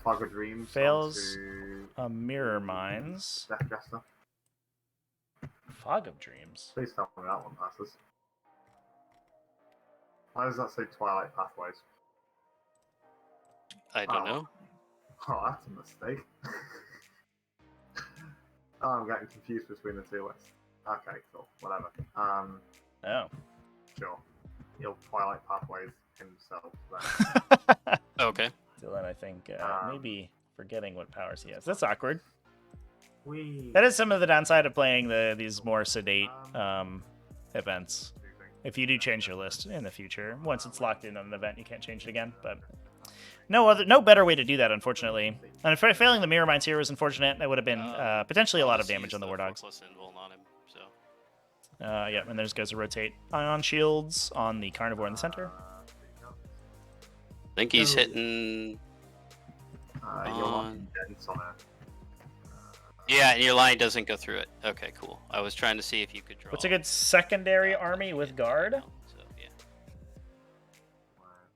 Fog of Dreams. Fails. Mirror Mines. Death Jester. Fog of Dreams. Please tell me that one passes. Why does that say Twilight Pathways? I don't know. Oh, that's a mistake. Oh, I'm getting confused between the two lists. Okay, cool. Whatever. Oh. Sure. He'll Twilight Pathways himself then. Okay. Dylan, I think, maybe forgetting what powers he has. That's awkward. We... That is some of the downside of playing these more sedate events. If you do change your list in the future, once it's locked in on an event, you can't change it again. But no better way to do that, unfortunately. And if failing the mirror mines here was unfortunate, that would have been potentially a lot of damage on the War Dogs. Yeah, and there's goes to rotate ion shields on the carnivore in the center. I think he's hitting. on it. Yeah, and your line doesn't go through it. Okay, cool. I was trying to see if you could draw. What's a good secondary army with guard? So,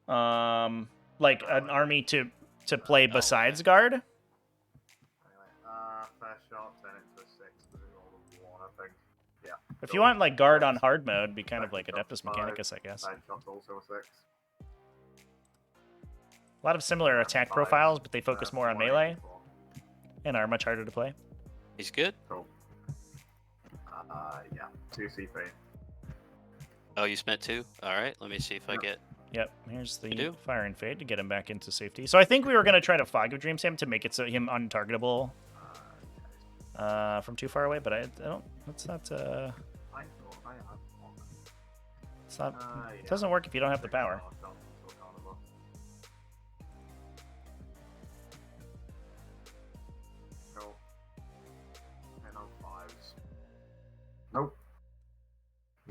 yeah. Like an army to play besides guard. First shot, turn it to a 6, because it rolled a 1, I think. Yeah. If you want like guard on hard mode, it'd be kind of like Adeptus Mechanicus, I guess. Side shot's also a 6. A lot of similar attack profiles, but they focus more on melee and are much harder to play. He's good. Cool. Yeah, 2 CP. Oh, you spent 2? Alright, let me see if I get... Yep, here's You the do? Fire and Fade to get him back into safety. So I think we were going to try to Fog of Dreams him to make it so him untargetable from too far away, but I don't... That's not... I thought I had one. It's not... Yeah. It doesn't work if you don't have the power. Cool. And on 5s. Nope.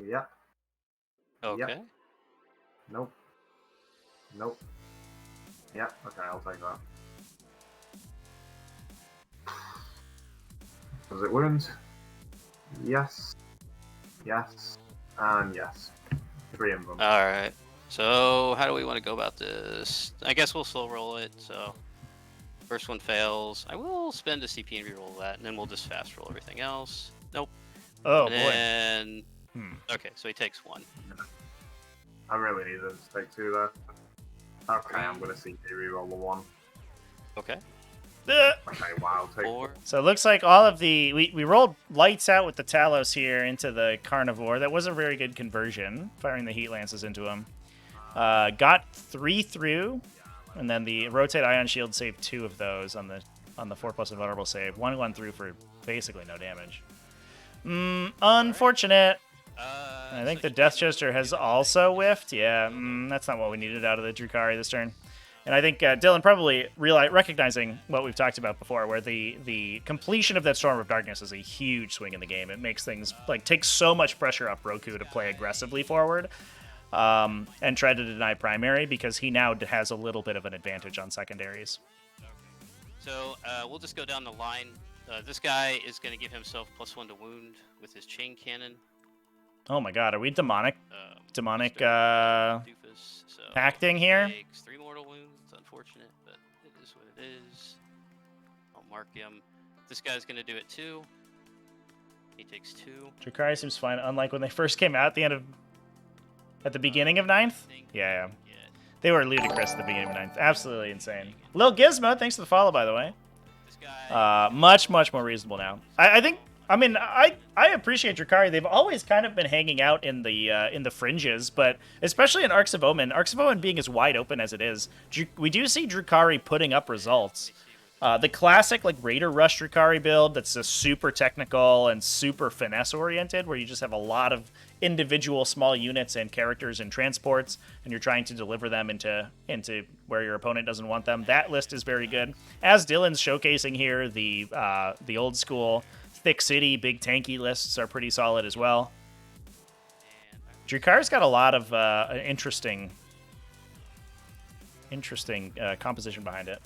Yep. Okay. Yep. Nope. Nope. Yep, okay, I'll take that. Does it wound? Yes. Yes. And yes. 3 of them. Alright. So, how do we want to go about this? I guess we'll slow roll it, so... First one fails. I will spend a CP and reroll that, and then we'll just fast roll everything else. Nope. Oh, and boy. then... Hmm. Okay, so he takes 1. I really need them to take 2 there. Okay, I'm gonna CP reroll the 1. Okay. Okay, wow, take 4. So it looks like all of the... We rolled lights out with the Talos here into the Carnivore. That was a very good conversion, firing the Heat Lances into him. Got 3 through, and then the Rotate Ion Shield saved 2 of those on the 4+ invulnerable save. 1 went through for basically no damage. Unfortunate. I think the Death Chester has also whiffed. Yeah, that's not what we needed out of the Drukhari this turn. And I think Dylan probably recognizing what we've talked about before, where the completion of that Storm of Darkness is a huge swing in the game. It makes things, like, takes so much pressure off Broku to play aggressively forward and try to deny primary, because he now has a little bit of an advantage on secondaries. So, we'll just go down the line. This guy is going to give himself +1 to wound with his chain cannon. Oh my god, are we demonic Doofus, so pacting here? Takes 3 mortal wounds. It's unfortunate, but it is what it is. I'll mark him. This guy's going to do it too. He takes 2. Drukhari seems fine, unlike when they first came out at the beginning of 9th. Yeah. They were ludicrous at the beginning of 9th. Absolutely insane. Lil Gizmo, thanks for the follow, by the way. This guy... Much more reasonable now. I think I mean, I appreciate Drukhari. They've always kind of been hanging out in the fringes, but especially in Arcs of Omen being as wide open as it is, we do see Drukhari putting up results. The classic like Raider Rush Drukhari build that's just super technical and super finesse oriented, where you just have a lot of individual small units and characters and transports, and you're trying to deliver them into where your opponent doesn't want them. That list is very good. As Dylan's showcasing here, the old school Thick City, big tanky lists are pretty solid as well. Drukhari's got a lot of interesting composition behind it.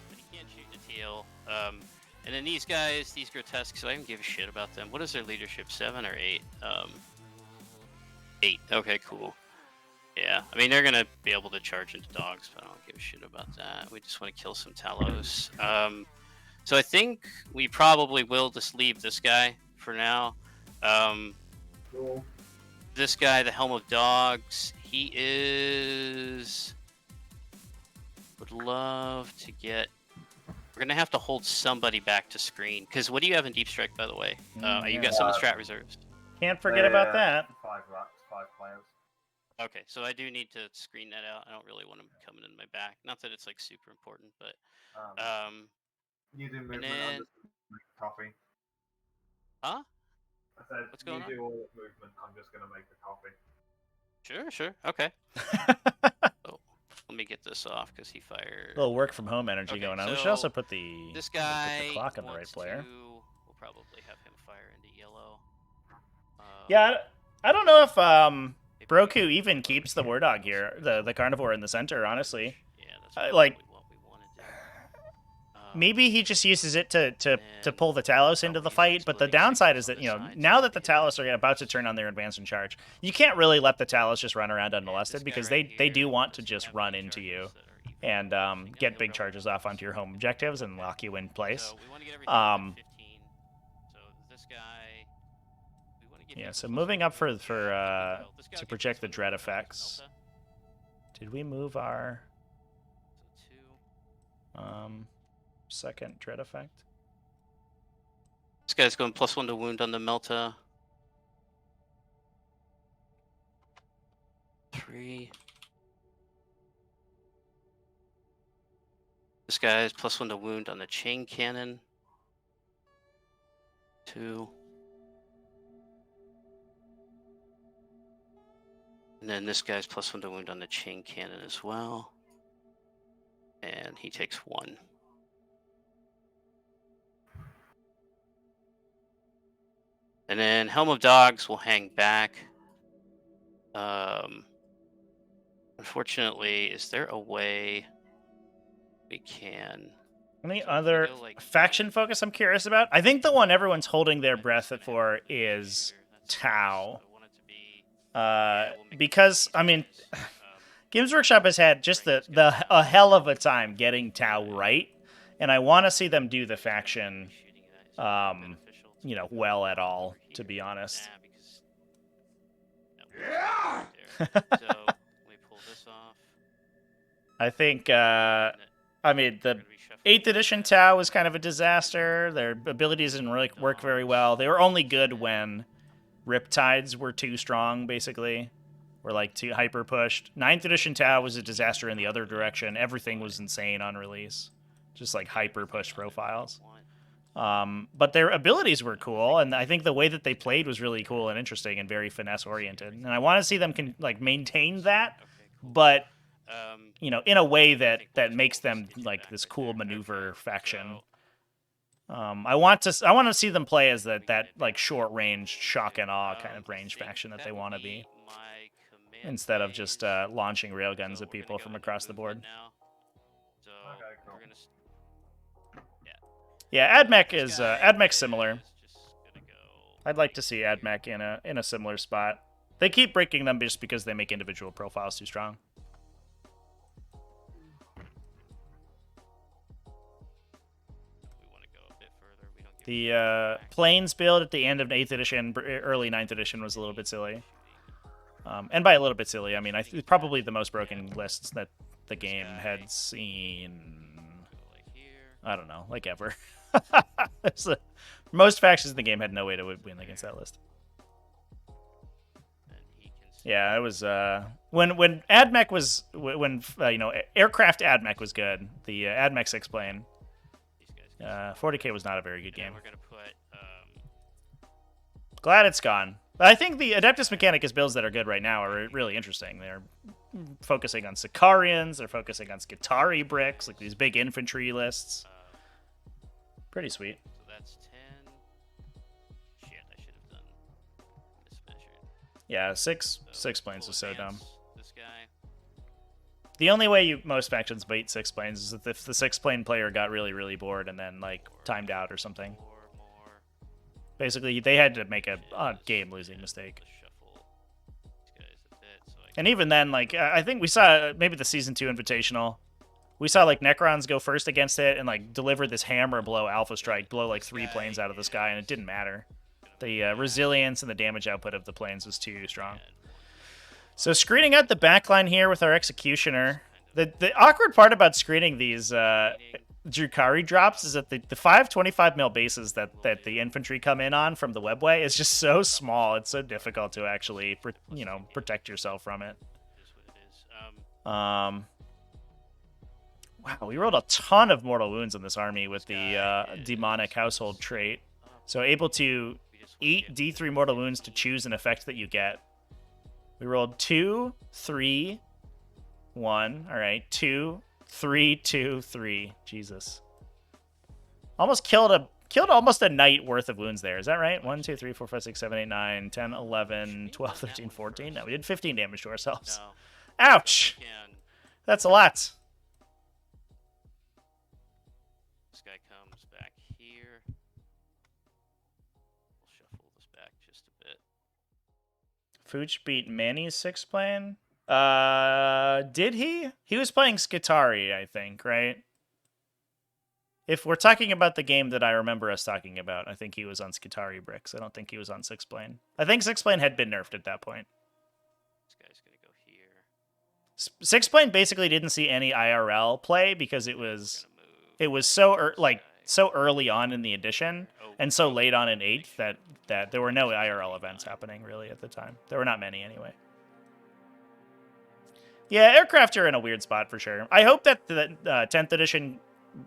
But he can't shoot the teal. And then these guys, these grotesques, I don't give a shit about them. What is their leadership? 7 or 8? 8. Okay, cool. Yeah, I mean, they're going to be able to charge into dogs, but I don't give a shit about that. We just want to kill some Talos. So I think we probably will just leave this guy for now. Cool. This guy, the Helm of Dogs, he is... Would love to get... We're going to have to hold somebody back to screen. Because what do you have in Deep Strike, by the way? You got some of the strat reserves. Can't forget about that. 5 racks, 5 players. Okay, so I do need to screen that out. I don't really want him coming in my back. Not that it's like super important, but... You do movement, then- I'm just gonna make a coffee. Huh? I said, What's going you do all the movement, I'm just gonna make the coffee. Sure. Okay. Oh, let me get this off because he fired. A little work from home energy Okay, going on. We should so also put the This guy put the clock on the right wants player. We'll probably have him fire into yellow. Yeah, I don't know if maybe Broku we- even keeps the War Dog here, the carnivore in the center. Honestly, Yeah, that's like- probably what we want to do. maybe he just uses it to and pull the Talos into the fight. But the downside is that on this side, now so that the Talos are about to turn on their advance and charge, you can't really let the Talos just run around unmolested This guy because right they do here want to doesn't just have run any into charges you that are even and focusing on get the big overall charges off onto your home objectives and lock you in place. So we want to get everything up Um, at 15. So this guy, we want to get Yeah, him so close moving to up for This guy to gets project the this dread one, effects. Delta. Did we move our So 2. second dread effect? This guy's going +1 to wound on the Melta. 3. This guy's +1 to wound on the chain cannon. 2. And then this guy's +1 to wound on the chain cannon as well. And he takes 1. And then Helm of Dogs will hang back. Unfortunately, is there a way we can... Any So if we other go, like, faction focus I'm curious about? I think the one everyone's holding their breath for is Tau. Because, I mean, Games Workshop has had just a hell of a time getting Tau right, and I want to see them do the faction, well at all, to be honest. So let me pull this off. I think, the 8th edition Tau was kind of a disaster. Their abilities didn't really work very well. They were only good when Riptides were too strong, basically. Were like too hyper pushed. 9th edition Tau was a disaster in the other direction. Everything was insane on release. Just like hyper push profiles. But their abilities were cool, and I think the way that they played was really cool and interesting and very finesse oriented. And I want to see them maintain that, but in a way that makes them like this cool maneuver faction. I want to see them play as that like short range shock and awe kind of range faction that they want to be, instead of just launching railguns at people from across the board. So Okay, cool. we're gonna Yeah, AdMech's similar. just gonna go I'd like to see AdMech in a similar spot. They keep breaking them just because they make individual profiles too strong. we want to go a bit further. We don't give The Plains build at the end of 8th edition, early 9th edition was a little bit silly. And by a little bit silly, I mean it's probably the most broken lists that the game had seen. go like here. I don't know, like ever. Most factions in the game had no way to win against that list. And he can Yeah, it was when AdMech was when aircraft AdMech was good. The AdMech 6-plane. these guys can 40k was not a very good and then game. we're gonna put Glad it's gone. But I think the Adeptus Mechanicus builds that are good right now are really interesting. They're focusing on Sicarians. They're focusing on Skitari bricks, like these big infantry lists. Pretty sweet. so that's 10. Shit, I should have done mismeasured. Yeah, So six planes we'll is so dumb. advance This guy. The only way most factions beat 6 planes is if the 6-plane player got really, really bored and then like timed out or something. More. Basically, they had to make a game-losing mistake. Shuffle these guys a bit, so I And even then, like I think we saw maybe the Season 2 Invitational. We saw like Necrons go first against it and like deliver this hammer blow Alpha Strike, blow like 3 planes out of the sky, and it didn't matter. The resilience and the damage output of the planes was too strong. So screening out the backline here with our Executioner. The awkward part about screening these Drukhari drops is that the 525 mil bases that the infantry come in on from the webway is just so small. It's so difficult to actually protect yourself from it. is what it is. Wow, we rolled a ton of mortal wounds in this army with the demonic household trait. So able to eat D3 mortal wounds to choose an effect that you get. We rolled 2, 3, 1. All right, 2, 3, 2, 3. Jesus. Almost killed almost a knight worth of wounds there. Is that right? 1, 2, 3, 4, 5, 6, 7, 8, 9, 10, 11, 12, 13, 14. No, we did 15 damage to ourselves. No. Ouch. Again, That's a lot. this guy comes back here. We'll shuffle this back just a bit. Fooch beat Manny's 6-plane. Did he? He was playing Skitari, I think, right? If we're talking about the game that I remember us talking about, I think he was on Skitari bricks. I don't think he was on 6-plane. I think 6-plane had been nerfed at that point. This guy's gonna go here. 6-plane basically didn't see any IRL play because it was Gonna move so this guy. so early on in the edition Oh, and so late on in 8th that there were no IRL events happening really at the time. There were not many anyway. Yeah, aircraft are in a weird spot for sure. I hope that the 10th edition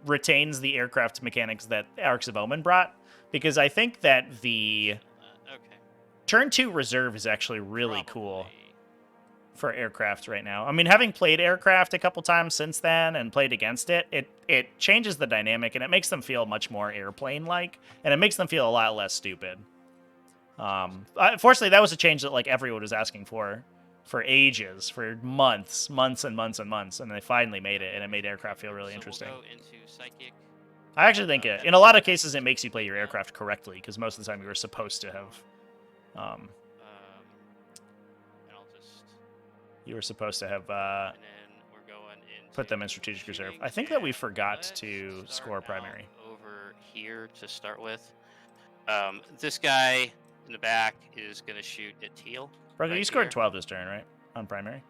retains the aircraft mechanics that Arcs of Omen brought, because I think that the Okay. turn 2 reserve is actually really cool Probably. for aircraft right now. I mean, having played aircraft a couple times since then and played against it, it changes the dynamic and it makes them feel much more airplane-like, and it makes them feel a lot less stupid. Fortunately, that was a change that like everyone was asking for ages, for months and months and months, and they finally made it, and it made aircraft feel really interesting. We'll go into psychic. I actually think in a lot of cases it makes you play your aircraft correctly, because most of the time you were supposed to have And I'll just. you were supposed to have And then we're going into put them in strategic reserve. shooting, I think that we and forgot let's to start score out primary. over here to start with. This guy in the back is gonna shoot at teal. Broku, right you scored here. 12 this turn, right? On primary?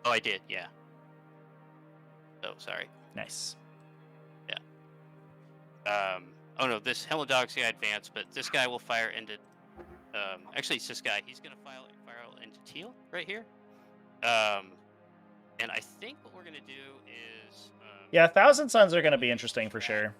Oh, I did, yeah. Oh, sorry. Nice. Oh no, this Hello Dog's gonna advance, but this guy will fire into. Actually, it's this guy. He's gonna fire into teal right here. And I think what we're gonna do is. Yeah, Thousand Suns are going to be interesting for sure.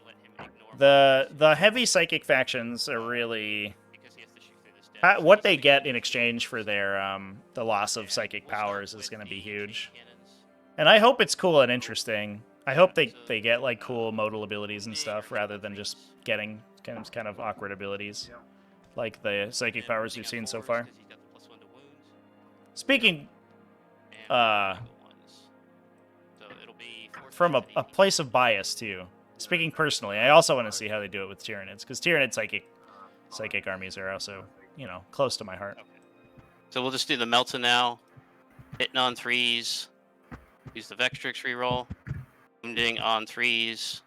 Let him ignore The heavy psychic factions are really because he has to shoot through this deck, so what he's they gonna get go in exchange for their the loss of and psychic we'll start powers is with going to be the huge. cannons. And I hope it's cool and interesting. I hope they get like cool modal abilities and stuff rather than just getting kind of awkward abilities like the psychic And powers he we've got seen so fours far. 'cause he's got the +1 to wounds, Speaking and the ones. So it'll be from a 450. place of bias too. Speaking personally, I also want to see how they do it with Tyranids, because Tyranid psychic armies are also, close to my heart. Okay. So we'll just do the Melta now. Hitting on 3s. Use the Vextrix reroll. Wounding on 3s.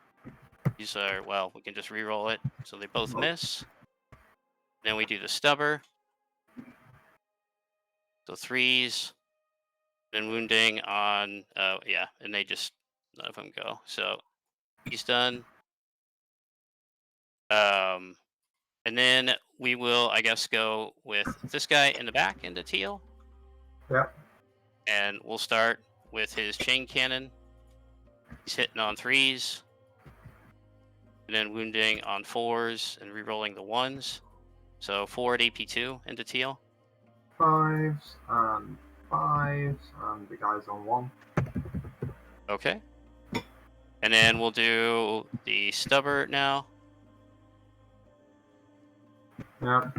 These are, well, we can just reroll it. So they both miss. Then we do the Stubber. So 3s. Then wounding on, yeah, and they just, none of them go. So He's done. And then we will, I guess, go with this guy in the back into teal. Yep. And we'll start with his chain cannon. He's hitting on 3s. And then wounding on 4s and re-rolling the 1s. So 4 at AP2 into teal. 5s and 5s, and the guy's on 1. Okay. And then we'll do the stubber now. Yep.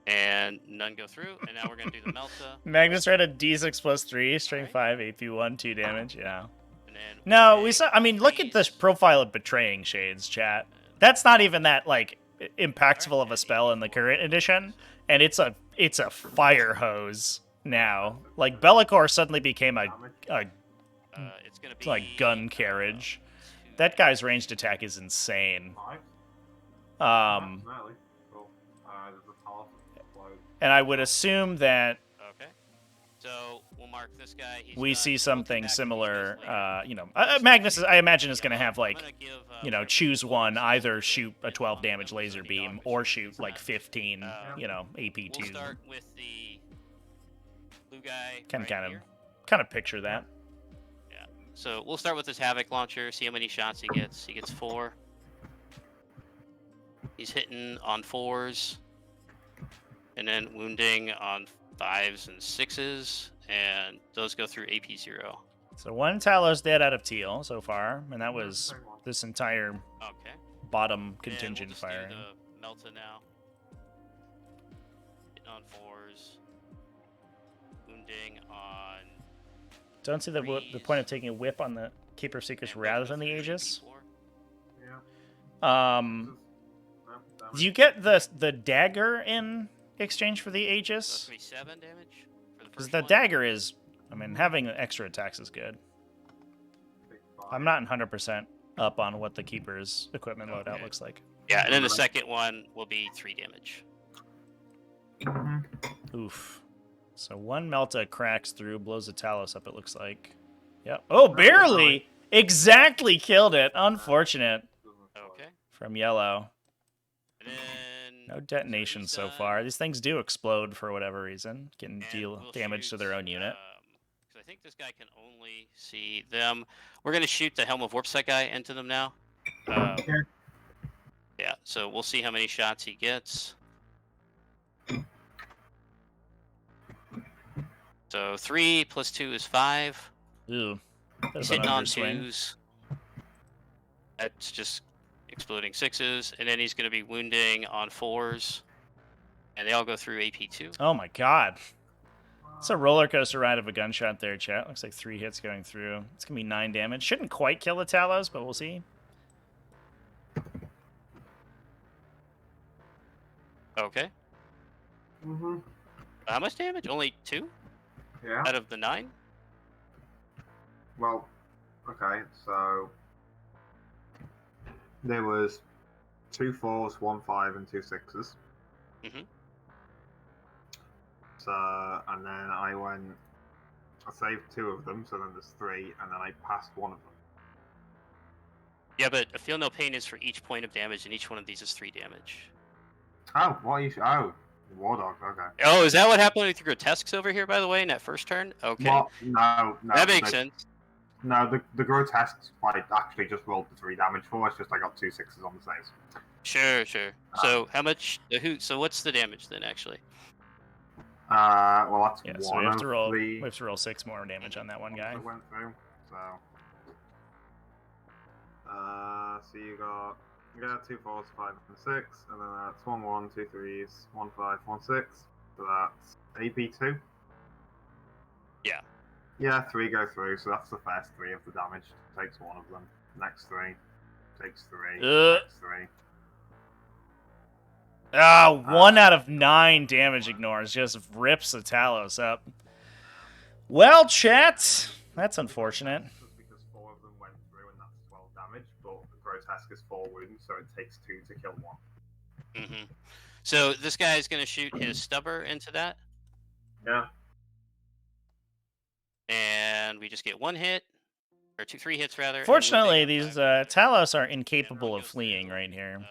And none go through. And now we're going to do the Melta. Magnus read a D6 plus 3, string Alright. 5, AP1, 2 damage. Yeah. And then No, we wounding saw. I mean, look at the 3s. profile of Betraying Shades, chat. That's not even that like impactful of a spell in the current edition, and it's a fire hose now. Like Bellicor suddenly became a It's going to be like gun carriage. That guy's ranged attack is insane. 5. Um, Really? Cool. There's a half explode. and I would assume that Okay. So we'll mark this guy. He's we done. see We'll come something back to similar. these later. You know, Magnus, I imagine, is going to Yeah, have I'm like, gonna give, you know, whatever choose we one, roll, either so shoot a hit 12 on damage them, laser 30 beam dog, or which shoot is like not- 15, you know, AP2. We'll start with the blue guy Can right kind of here. picture that. So we'll start with this Havoc launcher, see how many shots he gets. He gets 4. He's hitting on 4s. And then wounding on 5s and 6s. And those go through AP0. So one Talos dead out of teal so far, and that was this entire Okay. bottom And contingent we'll just firing. do the Melta now. Hitting on 4s. Wounding on... Don't see the point of taking a whip on the Keeper of Secrets and rather those than go the through Aegis. Yeah. Do you get the dagger in exchange for the So that's Aegis? going to be 7 damage for the Because first the one. dagger is, I mean, having extra attacks is good. I'm not 100% up on what the Keeper's equipment loadout Okay. looks like. Yeah, and then the second one will be 3 damage. Oof. So one Melta cracks through, blows a Talos up, it looks like. Yep. Oh, barely! Exactly killed it. Unfortunate Okay. from yellow. And then... No detonation he's so done. far. These things do explode for whatever reason. Can And deal we'll damage to shoot, their own unit. 'cause I think this guy can only see them. We're going to shoot the Helm of Warpsight guy into them now. Okay. Yeah, so we'll see how many shots he gets. So 3 plus 2 is 5. Ew. He's That's an hitting on underswing. 2s. That's just exploding 6s. And then he's going to be wounding on 4s. And they all go through AP2. Oh my god. It's a roller coaster ride of a gunshot there, chat. Looks like 3 hits going through. It's going to be 9 damage. Shouldn't quite kill the Talos, but we'll see. Okay. Mm-hmm. How much damage? Only 2 Yeah. out of the 9? Well, okay, so there was 2 4s, 1 5, and 2 6s. Mhm. So, and then I saved 2 of them, so then there's 3, and then I passed 1 of them. Yeah, but a Feel No Pain is for each point of damage, and each one of these is 3 damage. Oh, what are you? Oh, War Dog. Okay. Oh, is that what happened with your grotesques over here, by the way, in that first turn? Okay. What? No. That makes sense. No, the grotesques I actually just rolled the 3 damage for. It's just I got 2 6s on the saves. Sure. So how much? So what's the damage then, actually? Well, that's Yeah, one so we have of to roll. the We have to roll 6 more damage on that one guy. that went through. So you got 2 4s, 5, and 6, and then that's 1 1, 2 3s, 1 5, 1 6. So that's AP2. Yeah. Yeah, 3 go through. So that's the first 3 of the damage. Takes 1 of them. Next 3 takes 3. Next 3. Ah, 1 out of 9 damage ignores. Just rips the Talos up. Well, chat. That's unfortunate. Just because 4 of them went through, and that's 12 damage. But the grotesque is 4 wounds, so it takes 2 to kill 1. Mm-hmm. So this guy is going to shoot his stubber into that, Yeah. and we just get 1 hit. or 3 hits rather. and Fortunately, wounding on these 5. Talos are And incapable one of goes fleeing through, right here. AP0.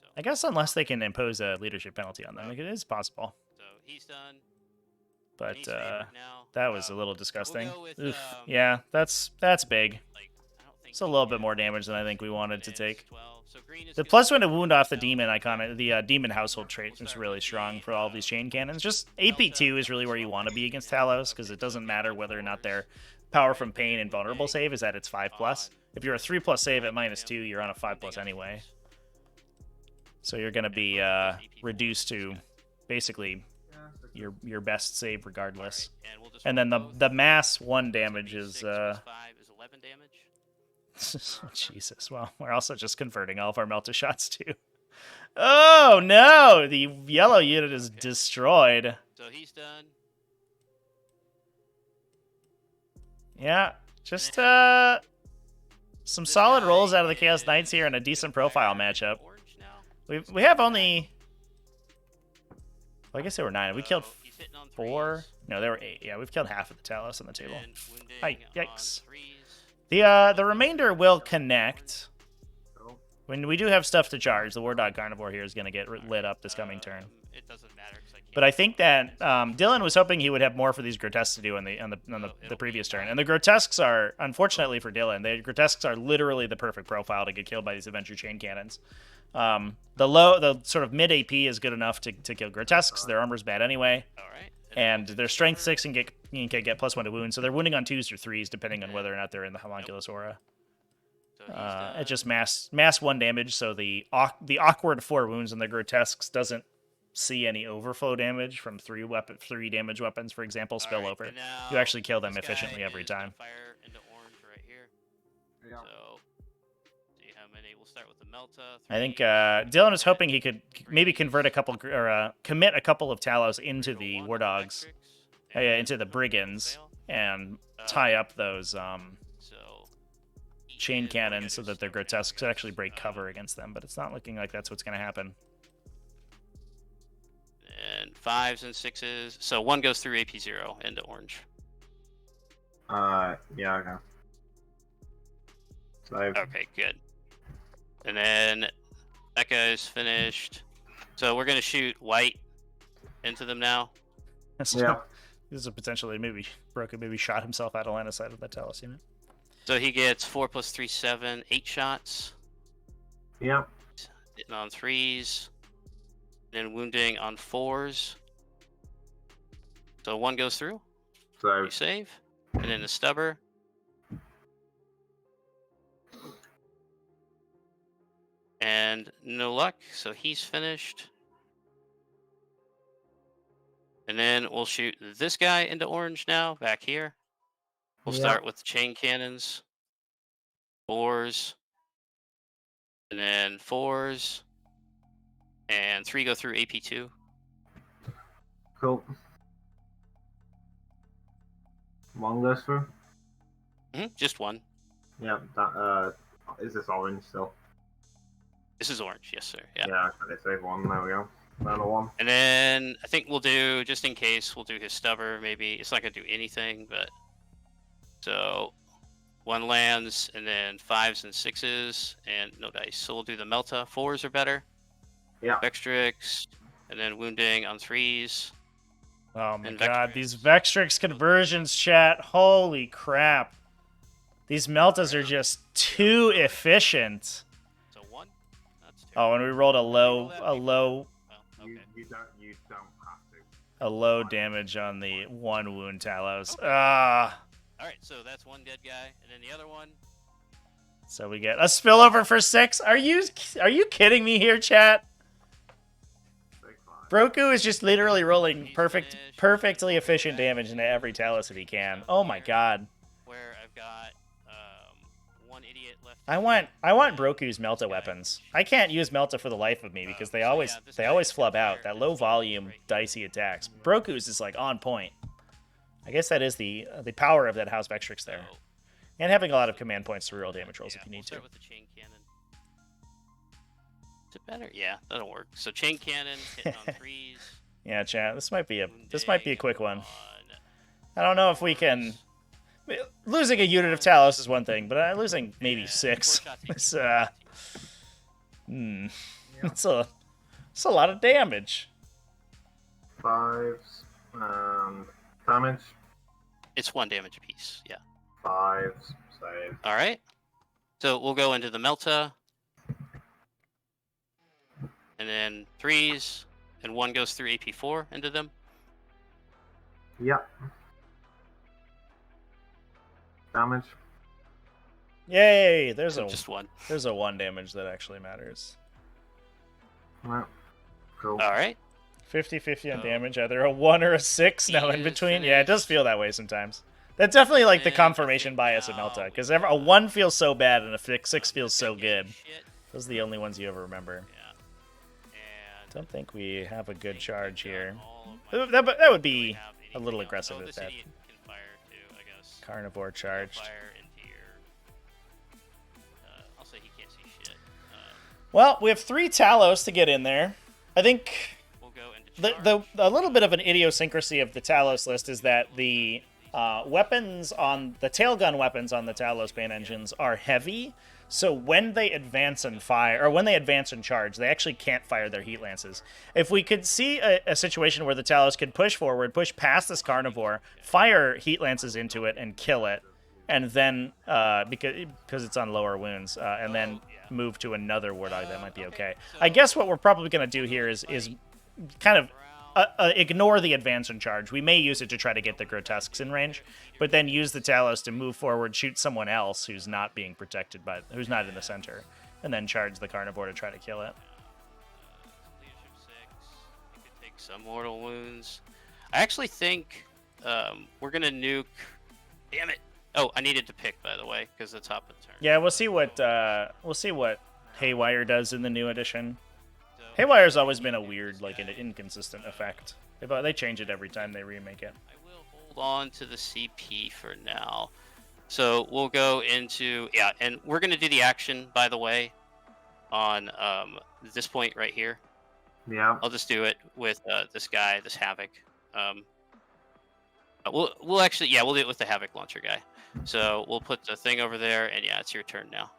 So, I guess unless they can impose a leadership penalty on them, like, it is possible. so he's done. But He's favored now. that was a little disgusting. We'll go with, Oof. Yeah, that's big. like, I don't think It's a he little bit can more damage than I think we wanted to manage take. 12. So green is The good. plus one to wound off the demon icon, the demon household trait is really strong for all of these chain cannons. Just AP2 is really where you want to be against Talos, because it doesn't matter whether or not their power from pain and vulnerable save is at its 5+. If you're a 3+ save at -2, you're on a 5+ anyway. So you're going to be reduced to basically your best save regardless. And then the mass 1 damage is 5 is 11 damage. Jesus. Well, we're also just converting all of our melta shots too. Oh no, the yellow unit is destroyed. So he's done. Yeah, just some solid rolls out of the Chaos Knights here and a decent profile matchup. Orange now. We have only, well, I guess there were 9. We killed So he's hitting on 4. threes, No, there were 8. Yeah, we've killed half of the Talos on the table. and wounding Hi, on yikes. 3s. The remainder will connect. Cool. When we do have stuff to charge, the War Dog Carnivore here is going to get lit up this coming turn. It doesn't matter 'cause I can't. But I think that Dylan was hoping he would have more for these grotesques to do on the previous turn. And the grotesques are, unfortunately for Dylan, the grotesques are literally the perfect profile to get killed by these adventure chain cannons. The sort of mid AP is good enough to kill grotesques. Their armor's bad anyway, All right. and their strength 6 and can get +1 to wound. So they're wounding on 2s or 3s depending on whether or not they're in the homunculus aura. So he's done. It just mass 1 damage, so the awkward 4 wounds in the grotesques doesn't see any overflow damage from 3 damage weapons, for example, All spill right, over. and now You actually kill them this guy efficiently every is gonna time. Fire into orange right here. Yeah. So see how many. We'll start with the Melta. I think 3, Dylan was hoping he could maybe convert a couple or commit a couple of Talos into the 1 War Dogs, electrics, into the and Brigands, fail. and tie up those So he chain is cannons so gonna that their do grotesques could actually break uh, cover against them. But it's not looking like that's what's going to happen. And 5s and 6s. So 1 goes through AP0 into orange. Yeah, okay. So, Okay, good. And then that guy's finished. So we're gonna shoot white into them now. So yeah. this is a potentially maybe Broku maybe shot himself out of line of sight of that Talos unit. So he gets 4 + 3, 7, 8 shots. Yeah. Hitting on 3s. And wounding on 4s. So 1 goes through. So, You save. And then the stubber. And no luck, so he's finished. And then we'll shoot this guy into orange now, back here. We'll Yeah. start with the chain cannons. 4s. And then 4s. And 3 go through AP2. cool. 1 goes through. Just 1. Yeah, that, is this orange still? This is orange, yes sir. Yeah. Yeah, okay, save 1, there we go. Another 1. And then I think we'll do, just in case, we'll do his stubber maybe. It's not going to do anything, but... So, 1 lands, and then 5s and 6s, and no dice. So we'll do the Melta. 4s are better. Yeah. Vextrix, and then wounding on 3s. Oh my And god, Vextrix. these Vextrix conversions, chat. Holy crap. These Meltas are just too efficient. So 1. That's 2. Oh, and we rolled a low Well, okay. You don't have to. low damage on the 1 wound Talos. Ah. Alright, so that's 1 dead guy, and then the other one. So we get a spillover for 6. Are you kidding me here, chat? Broku is just literally rolling perfectly efficient damage into every Talos if he can. Oh my god. Where I've got 1 idiot left. I want Broku's Melta weapons. I can't use Melta for the life of me because they always flub out. That low volume dicey attacks. Broku's is like on point. I guess that is the power of that House Vextrix there. So, And having a lot of command points to reroll damage rolls yeah, if you need we'll to. start with the chain cannon. Is it better? Yeah, that'll work. So chain cannon hitting on 3s. Yeah, chat. This might be a wounding quick one. on I don't know if we can. Losing a unit of Talos is one thing, but losing maybe Yeah, 6 4 shots each. is Yeah. it's a lot of damage. 5s. Damage. It's 1 damage apiece. Yeah. 5s. Save. All right. So we'll go into the Melta. And then 3s. And 1 goes through AP4 into them. Yeah. Damage. Yay! There's So a just 1. there's a 1 damage that actually matters. No. Cool. All right. 50-50 on So- damage, either a 1 or a 6 now in He is between. Yeah, it does finished. feel that way sometimes. That's definitely like the And confirmation bias of Melta, because a 1 feels so bad and a 6 feels so good. Shit. Those are the only ones you ever remember. Yeah. And Don't think we have a good I think charge I've here. done all of my That would be really have a little anything else. aggressive Oh, at this that. idiot can fire too, I guess. Carnivore He'll charged. Fire into your. I'll say he can't see shit. Well, we have 3 Talos to get in there. I think We'll go into the charge. a little bit of an idiosyncrasy of the Talos list is that the weapons on the tailgun weapons on the Talos bane engines are heavy. So when they advance and fire, or when they advance and charge, they actually can't fire their heat lances. If we could see a situation where the Talos could push forward, push past this carnivore, fire heat lances into it, and kill it, and then because it's on lower wounds, and then move to another Wardog, that might be okay. I guess what we're probably going to do here is kind of ignore the advance and charge. We may use it to try to get the grotesques in range, but then use the Talos to move forward, shoot someone else who's not being protected by, who's not in the center, and then charge the carnivore to try to kill it. Leadership 6. You could take some mortal wounds. I actually think we're gonna nuke. Damn it! Oh, I needed to pick, by the way, because the top of the turn. Yeah, we'll see what Haywire does in the new edition. Haywire's always been a weird, like, an inconsistent effect. They change it every time they remake it. I will hold on to the CP for now. So we'll go into and we're gonna do the action, by the way, on this point right here. Yeah. I'll just do it with this guy, this Havoc. We'll actually we'll do it with the Havoc launcher guy. So we'll put the thing over there, and it's your turn now.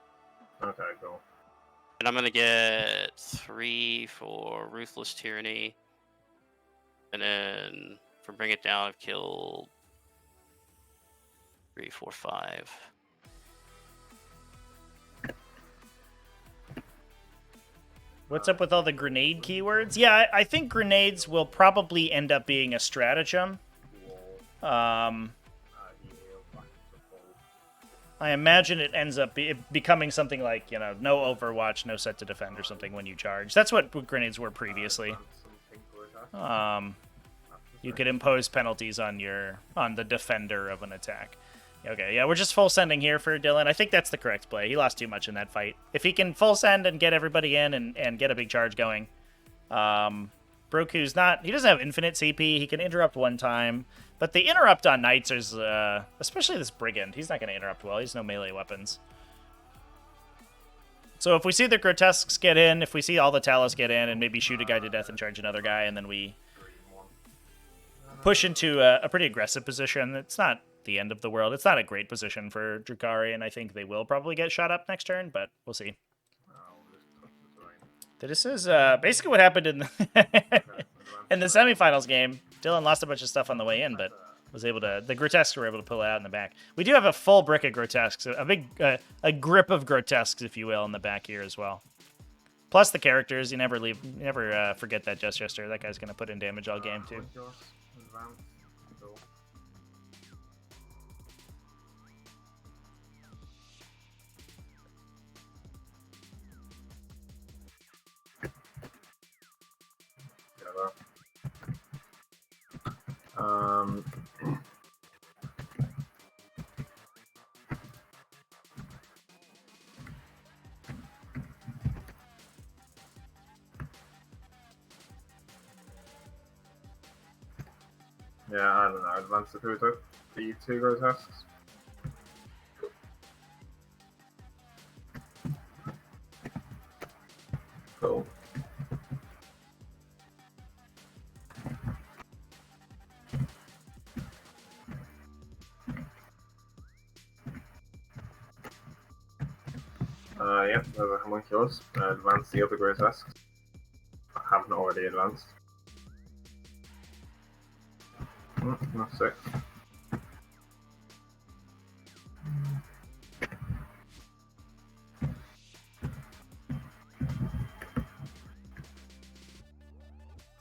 Okay, cool. And I'm gonna get 3 for Ruthless Tyranny, and then for Bring It Down, I've killed 3, 4, 5. What's up with all the grenade keywords? Yeah, I think grenades will probably end up being a stratagem. I imagine it ends up becoming something like, no Overwatch, no set to defend or something when you charge. That's what grenades were previously. You could impose penalties on the defender of an attack. Okay, yeah, we're just full sending here for Dylan. I think that's the correct play. He lost too much in that fight. If he can full send and get everybody in and get a big charge going. Broku's he doesn't have infinite CP. He can interrupt one time. But the interrupt on Knights is, especially this Brigand, he's not going to interrupt well. He's no melee weapons. So if we see the Grotesques get in, if we see all the Talos get in, and maybe shoot a guy to death and charge another guy, and then we push into a pretty aggressive position, it's not the end of the world. It's not a great position for Drukhari, and I think they will probably get shot up next turn, but we'll see. This is basically what happened in the, in the semifinals game. Dylan lost a bunch of stuff on the way in, but was able to. The Grotesques were able to pull it out in the back. We do have a full brick of Grotesques, a big, a grip of Grotesques, if you will, in the back here as well. Plus the characters, you never forget that Jester. That guy's gonna put in damage all game too. Yeah, I don't know. Advance the Kuto. The 2 Grotesques. Cool. Yep, there's a homunculus. Advance the other grotesques. I haven't already advanced. That's 6.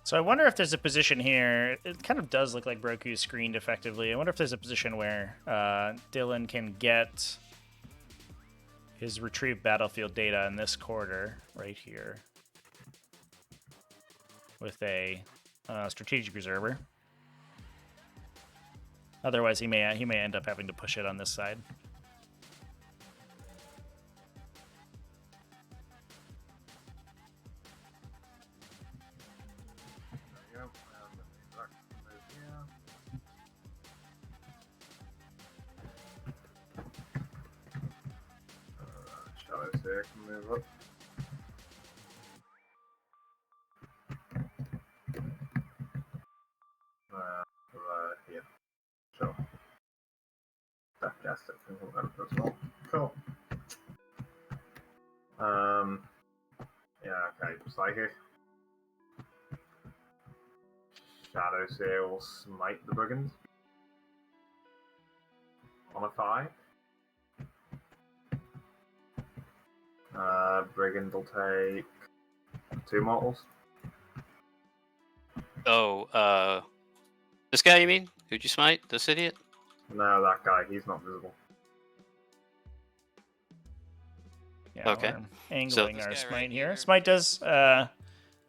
So I wonder if there's a position here. It kind of does look like Broku screened effectively. I wonder if there's a position where Dylan can get his retrieved battlefield data in this quarter right here with a strategic reserver. Otherwise, he may end up having to push it on this side. Shadows here can move up. Here. Sure. Fantastic. As well. Cool. Yeah, okay. Psychic. Shadows here will smite the brigands. On a 5. Brigand will take 2 mortals. Oh, this guy you mean? Who'd you smite? This idiot? No, that guy, he's not visible. Yeah, Okay. we're angling this our guy smite right here. here. Smite does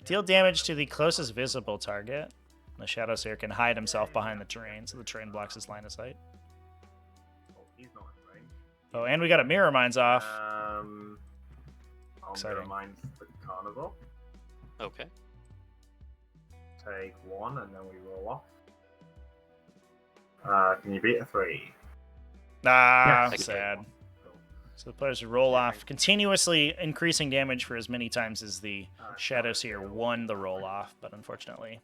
deal damage to the closest visible target. The Shadow Seer can hide himself behind the terrain, so the terrain blocks his line of sight. Oh, he's not in range. Oh, and we got a Mirror Mines off. I'll Exciting. Mirror Mines the carnival. Okay. Take 1 and then we roll off. Can you beat a 3? Ah, Yes. sad. Cool. So the players would roll off, continuously increasing damage for as many times as the Shadow Seer won the roll off, but unfortunately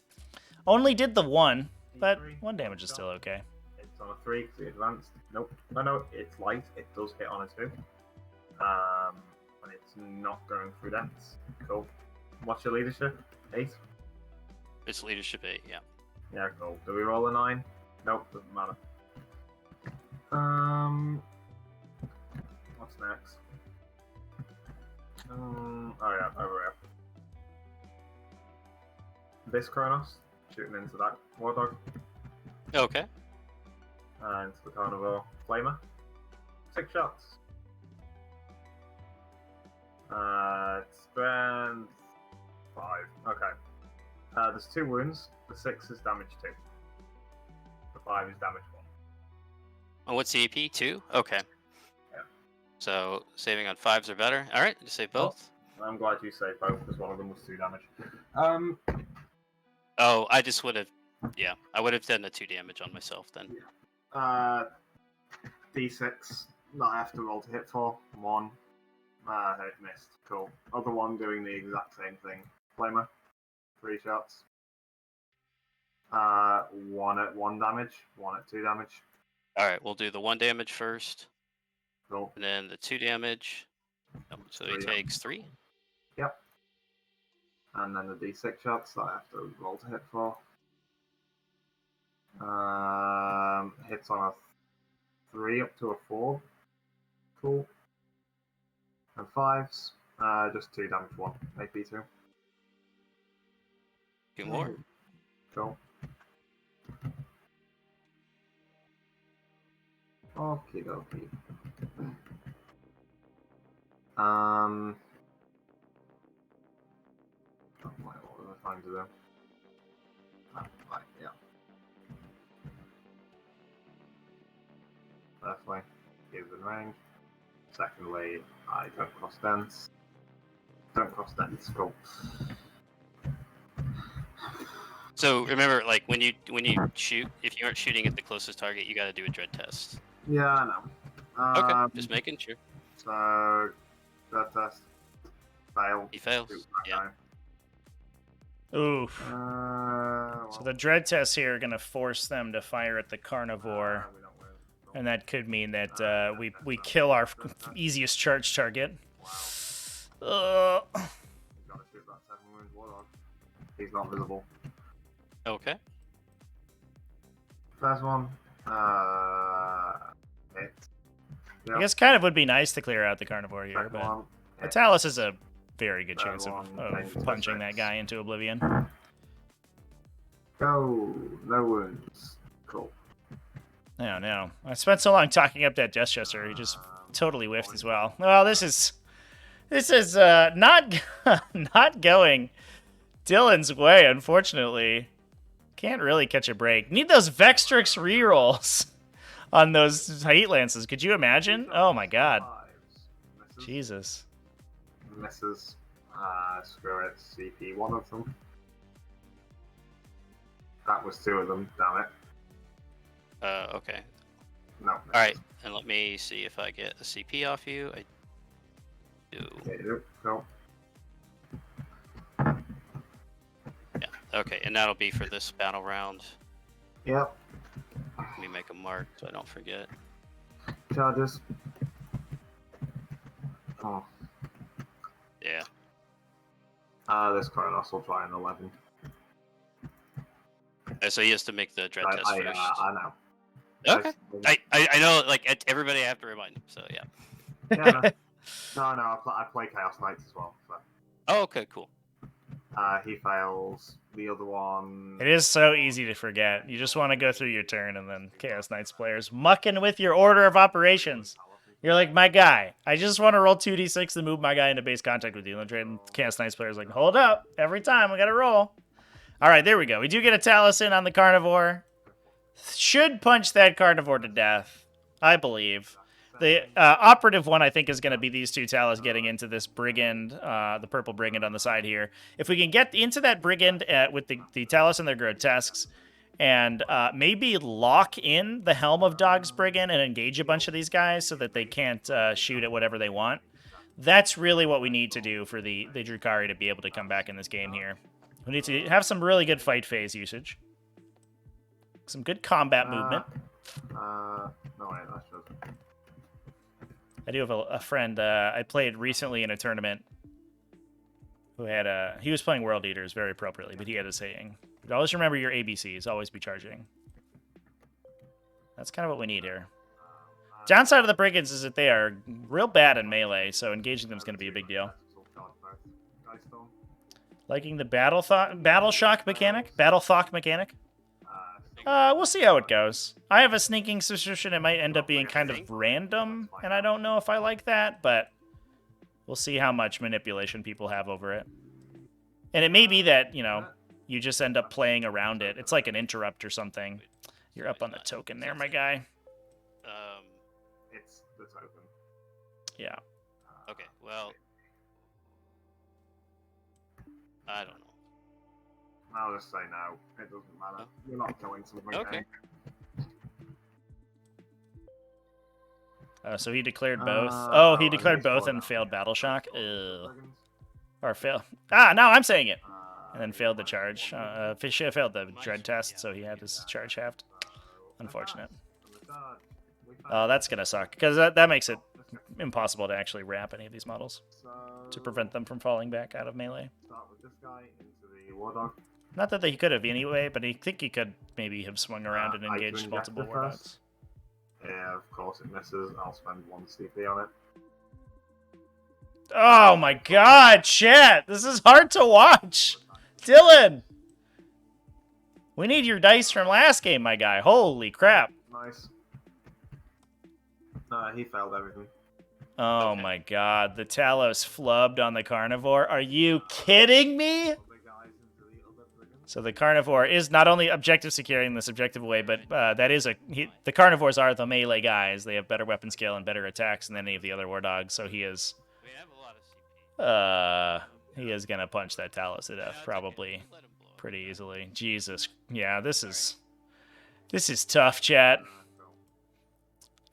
only did the 1, but 1 damage is still okay. It's on a 3 because he advanced. Nope. No, it's light. It does hit on a 2. And it's not going through dents. Cool. What's your leadership? 8? It's leadership 8, yeah. Yeah, cool. Do we roll a 9? Nope, doesn't matter. What's next? Oh yeah, over here. This Kronos, shooting into that War Dog, Okay. and into the Carnivore Flamer. 6 shots. Spend 5. Okay. There's 2 wounds. The 6 is damage 2. The 5 is damage 1. And what's the AP? 2? Okay. Yeah. So saving on 5s are better. All right, just save both. I'm glad you say both because one of them was 2 damage. Oh, I just would have. Yeah, I would have done the 2 damage on myself then. D6 that I have to roll to hit for. 1. Hit missed. Cool. Other one doing the exact same thing. Flamer. 3 shots. 1 at 1 damage. 1 at 2 damage. All right, we'll do the 1 damage first, Cool. and then the 2 damage. Oh, so he 3 takes 3. Yep. And then the D6 shots that I have to roll to hit for. Hits on a 3 up to a 4. Cool. And 5s. Just 2 damage 1. AP2. 2 more. Cool. Okie dokie. Oh, what was I trying to do? Right, yeah. Firstly, he is in range. Secondly, I don't cross dents. Don't cross dents. Cool. So remember, like when you shoot, if you aren't shooting at the closest target, you got to do a dread test. Yeah, I know. Okay, just making sure. So, that test. Fail. He fails. Shoot that Yeah. guy. Oof. Well, So the dread tests here are going to force them to fire at the carnivore, we don't win. and that could mean that we kill our easiest charge target. Uh, He's got to shoot that 7 wounds warlock. He's not visible. Okay. First one. Hit. I guess kind of would be nice to clear out the carnivore here, Second but one. the Hit. Talus is a very good Third chance of one, thanks to punching that six. guy into oblivion. Go. No wounds. Cool. No, no. I spent so long talking up that Deathchester, he just totally whiffed as well. Well, this is not not going Dylan's way, unfortunately. Can't really catch a break. Need those Vextrix rerolls on those Hate Lances. Could you imagine? Oh my god. Misses. Jesus. Misses. Screw it. CP one of them. That was 2 of them. Damn it. Okay. No. All right, and let me see if I get a CP off you. I do. Yeah, you do. Cool. Yeah. Okay, and that'll be for this battle round. Yep. Let me make a mark so I don't forget. Charges. Oh. Yeah. This Kronos will try an 11. So he has to make the dread test first. I know. Okay. I know, like everybody I have to remind him. So yeah. Yeah, no, I play Chaos Knights as well. So. Oh, okay, cool. He fails. The other one. It is so easy to forget. You just want to go through your turn, and then Chaos Knights players mucking with your order of operations. You're like, my guy, I just want to roll 2d6 and move my guy into base contact with you. And Chaos Knights players like, hold up. Every time, we got to roll. All right, there we go. We do get a Taliesin on the Carnivore. Should punch that Carnivore to death, I believe. The operative one, I think, is going to be these 2 Talus getting into this Brigand, the purple Brigand on the side here. If we can get into that Brigand with the Talus and their Grotesques, and maybe lock in the Helm of Dogs Brigand and engage a bunch of these guys so that they can't shoot at whatever they want, that's really what we need to do for the Drukhari to be able to come back in this game here. We need to have some really good fight phase usage. Some good combat movement. No, wait, that shows. I do have a friend I played recently in a tournament who had he was playing World Eaters very appropriately, but he had a saying, always remember your ABCs, always be charging. That's kind of what we need here. Downside of the Brigands is that they are real bad in melee, so engaging them is going to be a big deal. Liking the battle shock mechanic? Battle thok mechanic? We'll see how it goes. I have a sneaking suspicion it might end up being kind of random, and I don't know if I like that, but we'll see how much manipulation people have over it. And it may be that, you know, you just end up playing around it. It's like an interrupt or something. You're up on the token there, my guy. It's the token. Yeah. Okay, well, I don't know. I'll just say no. It doesn't matter. You're not killing something. Okay. So he declared both. He declared and both he's and failed battle shock. Ugh. Brigands. Or failed. Ah, no, I'm saying it. And then failed the charge. Fish failed the dread test, so he had his charge halved. Unfortunate. Oh, that's gonna suck because that makes it impossible to actually wrap any of these models to prevent them from falling back out of melee. Start with this guy into the war dog. Not that he could have anyway, but I think he could maybe have swung around and I can engaged inject multiple it war first. dogs. Yeah, of course it misses. I'll spend 1 CP on it. Oh my god, chat! This is hard to watch! Dylan! We need your dice from last game, my guy. Holy crap. Nice. He failed everything. Oh Okay. my god, the Talos flubbed on the Carnivore. Are you kidding me? Other guys into the other brigands. So the Carnivore is not only objective securing in this objective way, but that is the Carnivores are the melee guys. They have better weapon skill and better attacks than any of the other war dogs. So he is, I mean, I have a lot of CP. he is gonna punch that Talos to death probably Let him blow. pretty easily. Jesus, yeah, this is tough, chat.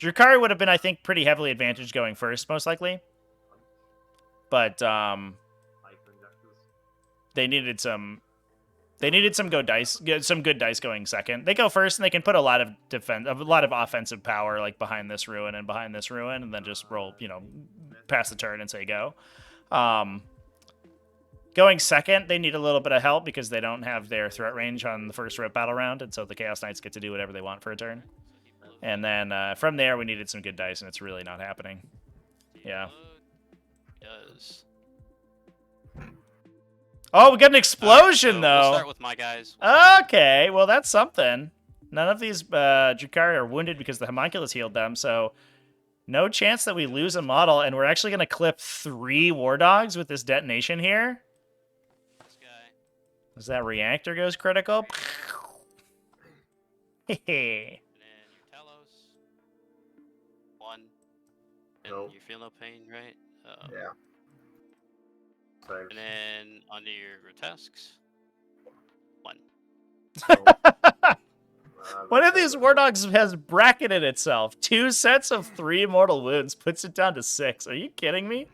Drukhari would have been, I think, pretty heavily advantaged going first, most likely. But Hyper injectors. they needed some good dice going second. They go first and they can put a lot of offensive power like behind this ruin and behind this ruin, and then just roll, you know, pass the turn and say go. Going second, they need a little bit of help because they don't have their threat range on the first rip battle round, and so the Chaos Knights get to do whatever they want for a turn. And then from there, we needed some good dice, and it's really not happening. Yeah. Does. Oh, we got an explosion, though. We'll start with my guys. Okay, well, that's something. None of these Drukhari are wounded because the homunculus healed them, so no chance that we lose a model, and we're actually going to clip 3 War Dogs with this detonation here. This guy. As that reactor goes critical. And then your Talos. 1. And Nope. you feel no pain, right? Yeah. So, And then onto your grotesques. 1. One of these War Dogs has bracketed itself. 2 sets of 3 mortal wounds puts it down to 6. Are you kidding me?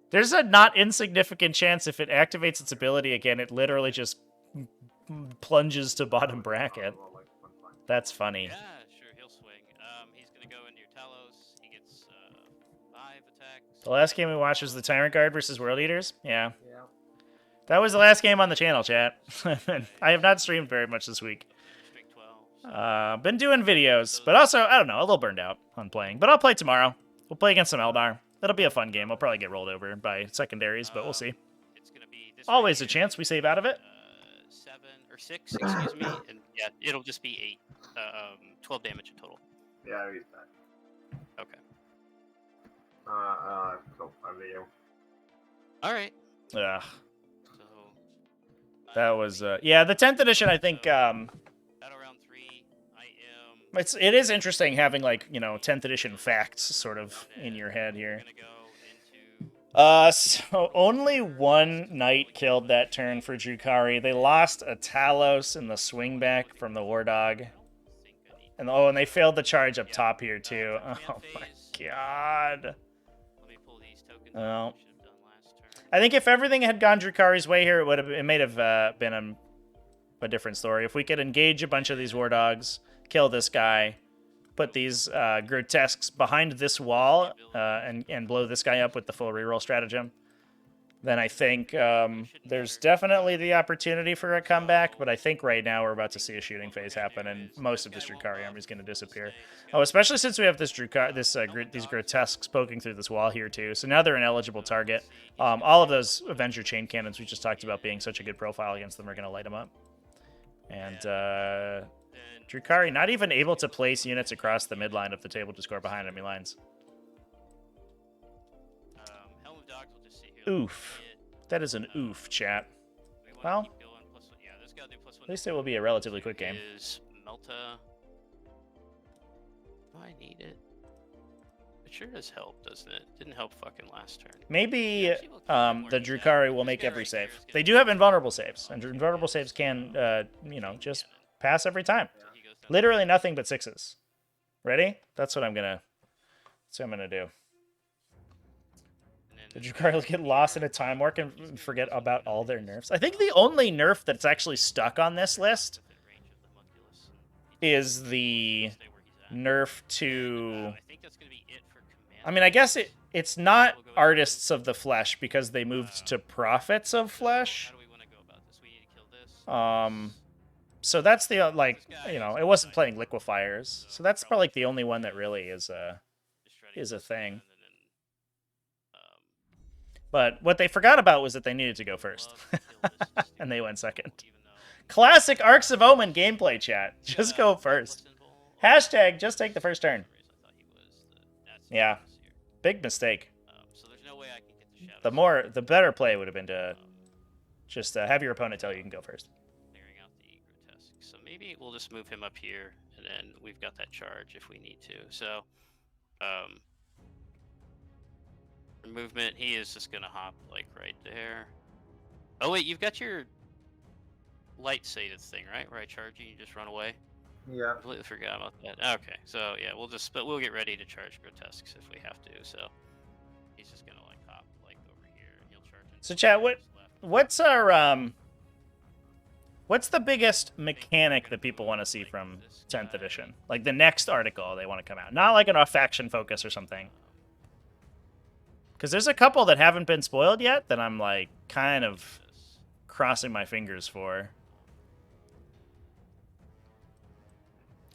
There's a not insignificant chance if it activates its ability again, it literally just plunges to bottom bracket. That's funny. Yeah, sure, he'll swing. He's gonna go into your Talos. He gets 5 attacks. The last game we watched was the Tyrant Guard versus World Eaters. Yeah. yeah. That was the last game on the channel, chat. I have not streamed very much this week. Straight 12. Been doing videos, but also, I don't know, a little burned out on playing. But I'll play tomorrow. We'll play against some Eldar. It'll be a fun game. I'll probably get rolled over by secondaries, but we'll see. It's gonna be this Always a right here. chance we save out of it. 7 or 6, excuse me, and yeah, it'll just be 8. 12 damage in total. Yeah, he's back. Okay. Cool. Over to you. All right. Ugh. So That was, yeah, the 10th edition, I think, battle round 3. I am. it is interesting having, like, you know, 10th edition facts sort of in your head We're here. gonna go into. So only 1 knight killed that turn for Drukhari. They lost a Talos in the swing back from the War Dog. And they failed the charge up top here too. Oh my god. Let me pull these tokens. Well, Should have done last turn. I think if everything had gone Drukhari's way here, it may have been a different story. If we could engage a bunch of these War Dogs, kill this guy, put these grotesques behind this wall, and blow this guy up with the full reroll stratagem, then I think there's definitely the opportunity for a comeback, but I think right now we're about to see a shooting phase happen, and most of this Drukhari army is going to disappear. Oh, especially since we have this these grotesques poking through this wall here too. So now they're an eligible target. All of those Avenger chain cannons we just talked about being such a good profile against them are going to light them up. And Drukhari not even able to place units across the midline of the table to score behind enemy lines. Helm of Dogs will just sit here. Oof. That is an oof, chat. We wanna Well, keep going. +1. Yeah, this guy do +1. At least it will be a relatively quick game. Is Melta. Do I need it? It sure does help, doesn't it? Didn't help fucking last turn. Maybe Actually, we'll keep more the than that. Drukhari will This make guy every right here save. is gonna They do have invulnerable saves, and invulnerable saves can, you know, just pass every time. So he goes down. Literally nothing but 6s. Ready? That's what I'm gonna do. And then The this Drukhari will guy get right lost here in a time warp is and forget gonna about be all their nerfs. I think the only nerf that's actually stuck on this list within range of the homunculus, and he is the stay where he's at. nerf to... I think that's gonna be it for command. I mean, I guess it's not Artists of the Flesh because they moved to Prophets of Flesh. How do we want to go about this? We need to kill this. So that's the, like, you know, it wasn't playing Liquefiers. So that's probably like the only one that really is a thing. But what they forgot about was that they needed to go first. And they went second. Classic Arcs of Omen gameplay, chat. Just go first. Hashtag just take the first turn. Yeah. Big mistake. So there's no way I can get the The better play would have been to just have your opponent tell you can go first. clearing out the grotesque. So maybe we'll just move him up here, and then we've got that charge if we need to. So, for movement, he is just gonna hop like right there. Oh wait, you've got your light sated thing, right? Where I charge you, you just run away. Yeah. Completely forgot about that. Okay, so yeah, we'll get ready to charge grotesques if we have to. So he's just gonna like hop like over here, and he'll charge. So, chat, what's our what's the biggest mechanic that people want to see from 10th edition? Like the next article they want to come out, not like a faction focus or something. Because there's a couple that haven't been spoiled yet that I'm like kind of crossing my fingers for.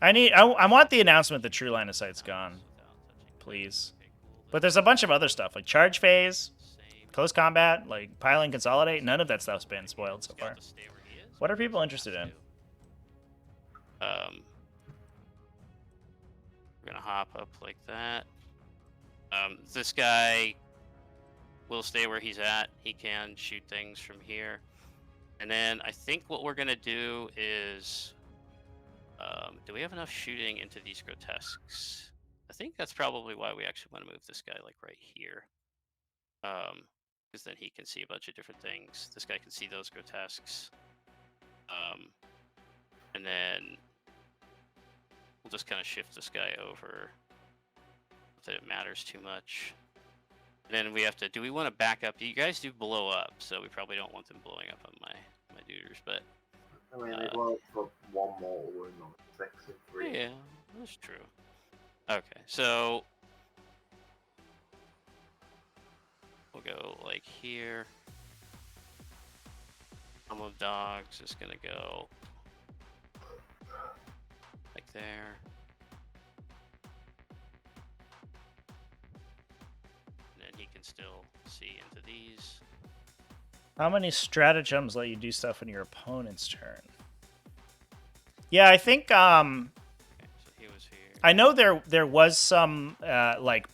I want the announcement that True Line of Sight's gone, please. But there's a bunch of other stuff like Charge Phase, Close Combat, like Piling Consolidate. None of that stuff's been spoiled so far. What are people interested in? We're gonna hop up like that. This guy will stay where he's at. He can shoot things from here. And then I think what we're gonna do is, do we have enough shooting into these grotesques? I think that's probably why we actually want to move this guy like right here. Because then he can see a bunch of different things. This guy can see those grotesques. And then we'll just kind of shift this guy over. Not that it matters too much. And then we have to, do we want to back up? You guys do blow up, so we probably don't want them blowing up on my duders, but... I mean, they blow up for one more wound on 6 and 3. Yeah, that's true. Okay, so... we'll go like here. Home of Dogs is gonna go like there. And then he can still see into these. How many stratagems let you do stuff in your opponent's turn? Yeah, I think Okay, so he was here. I know there was some like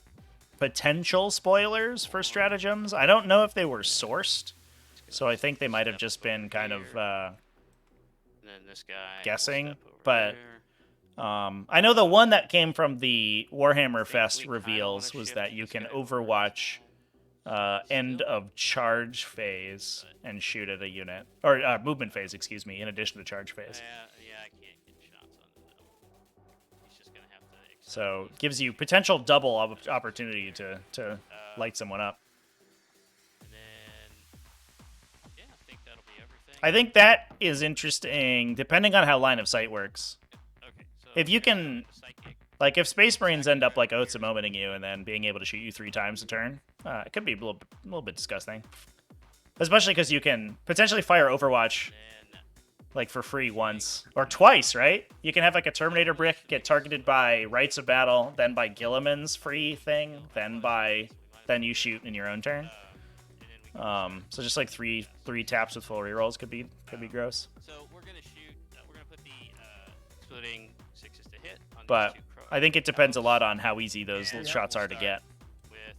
potential spoilers for stratagems. I don't know if they were sourced, so I think they might have just been kind of And then this guy will guessing, step over but there. I know the one that came from the Warhammer think Fest we kinda reveals wanna was shift that you this can guy over overwatch end of charge phase and shoot at a unit, or movement phase, excuse me, in addition to charge phase. Yeah, I can't get shots on them. He's just gonna have to accept So these. gives you potential double opportunity to light someone up. And then, yeah, I think that'll be everything. I think that is interesting, depending on how line of sight works. Okay, so If you we're gonna can- have the psychic. Like, if Space Marines end up, like, Oatsa-momenting you and then being able to shoot you 3 times a turn, it could be a little bit disgusting. Especially because you can potentially fire Overwatch, Then like, for free once. Or twice, right? You can have, like, a Terminator brick get targeted by Rites of Battle, then by Gilliman's free thing, then you shoot in your own turn. and then we can So just, like, three taps with full rerolls could be gross. So we're gonna shoot. We're gonna put the exploding 6s to hit on But these two I think it depends a lot on how easy those And shots we'll are to start get. with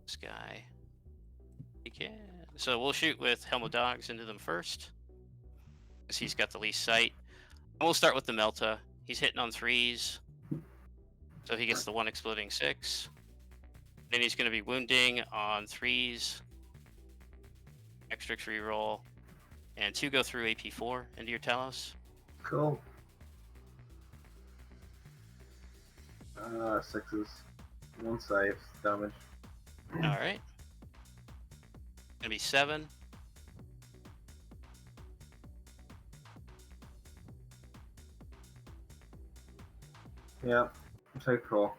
this guy. He can. So we'll shoot with Helm of Dogs into them first, because he's got the least sight. And we'll start with the Melta. He's hitting on 3s, so he gets the 1 exploding 6. Then he's going to be wounding on 3s. Extra reroll. And 2 go through AP4 into your Talos. Cool. 6s. 1 save, damage. Alright. Gonna be 7. Yeah, take 4.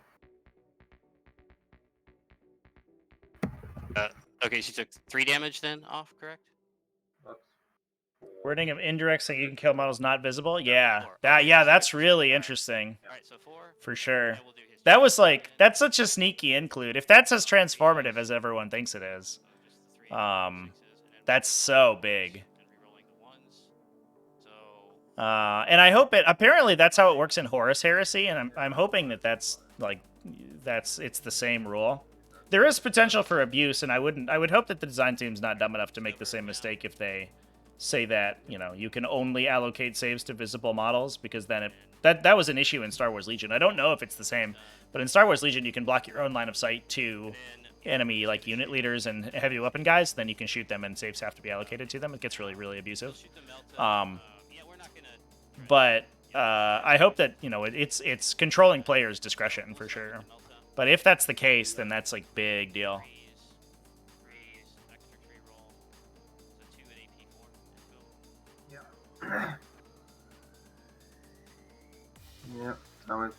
Okay, so you took 3 damage then off, correct? That's 4. Wording of indirects that you can kill models not visible. Yeah, Four. that's really interesting Alright, so 4. for sure. And we'll do his That was like that's such a sneaky include. If that's as transformative as everyone thinks it is, just the 3 and um, 6s, and then that's so big. and rerolling the 1s. So And I hope it. Apparently, that's how it works in Horus Heresy, and I'm hoping that that's it's the same rule. There is potential for abuse, and I would hope that the design team's not dumb enough to make the same mistake if they say that you can only allocate saves to visible models, because then that was an issue in Star Wars Legion. I don't know if it's the same, but in Star Wars Legion you can block your own line of sight to enemy like unit leaders and heavy weapon guys. Then you can shoot them, and saves have to be allocated to them. It gets really, really abusive. shoot the Melta. Yeah, we're not gonna. But I hope that it's controlling players' discretion for sure. But if that's the case, then that's like big deal. 3s, extra reroll. So 2 at AP4. Yeah, damage.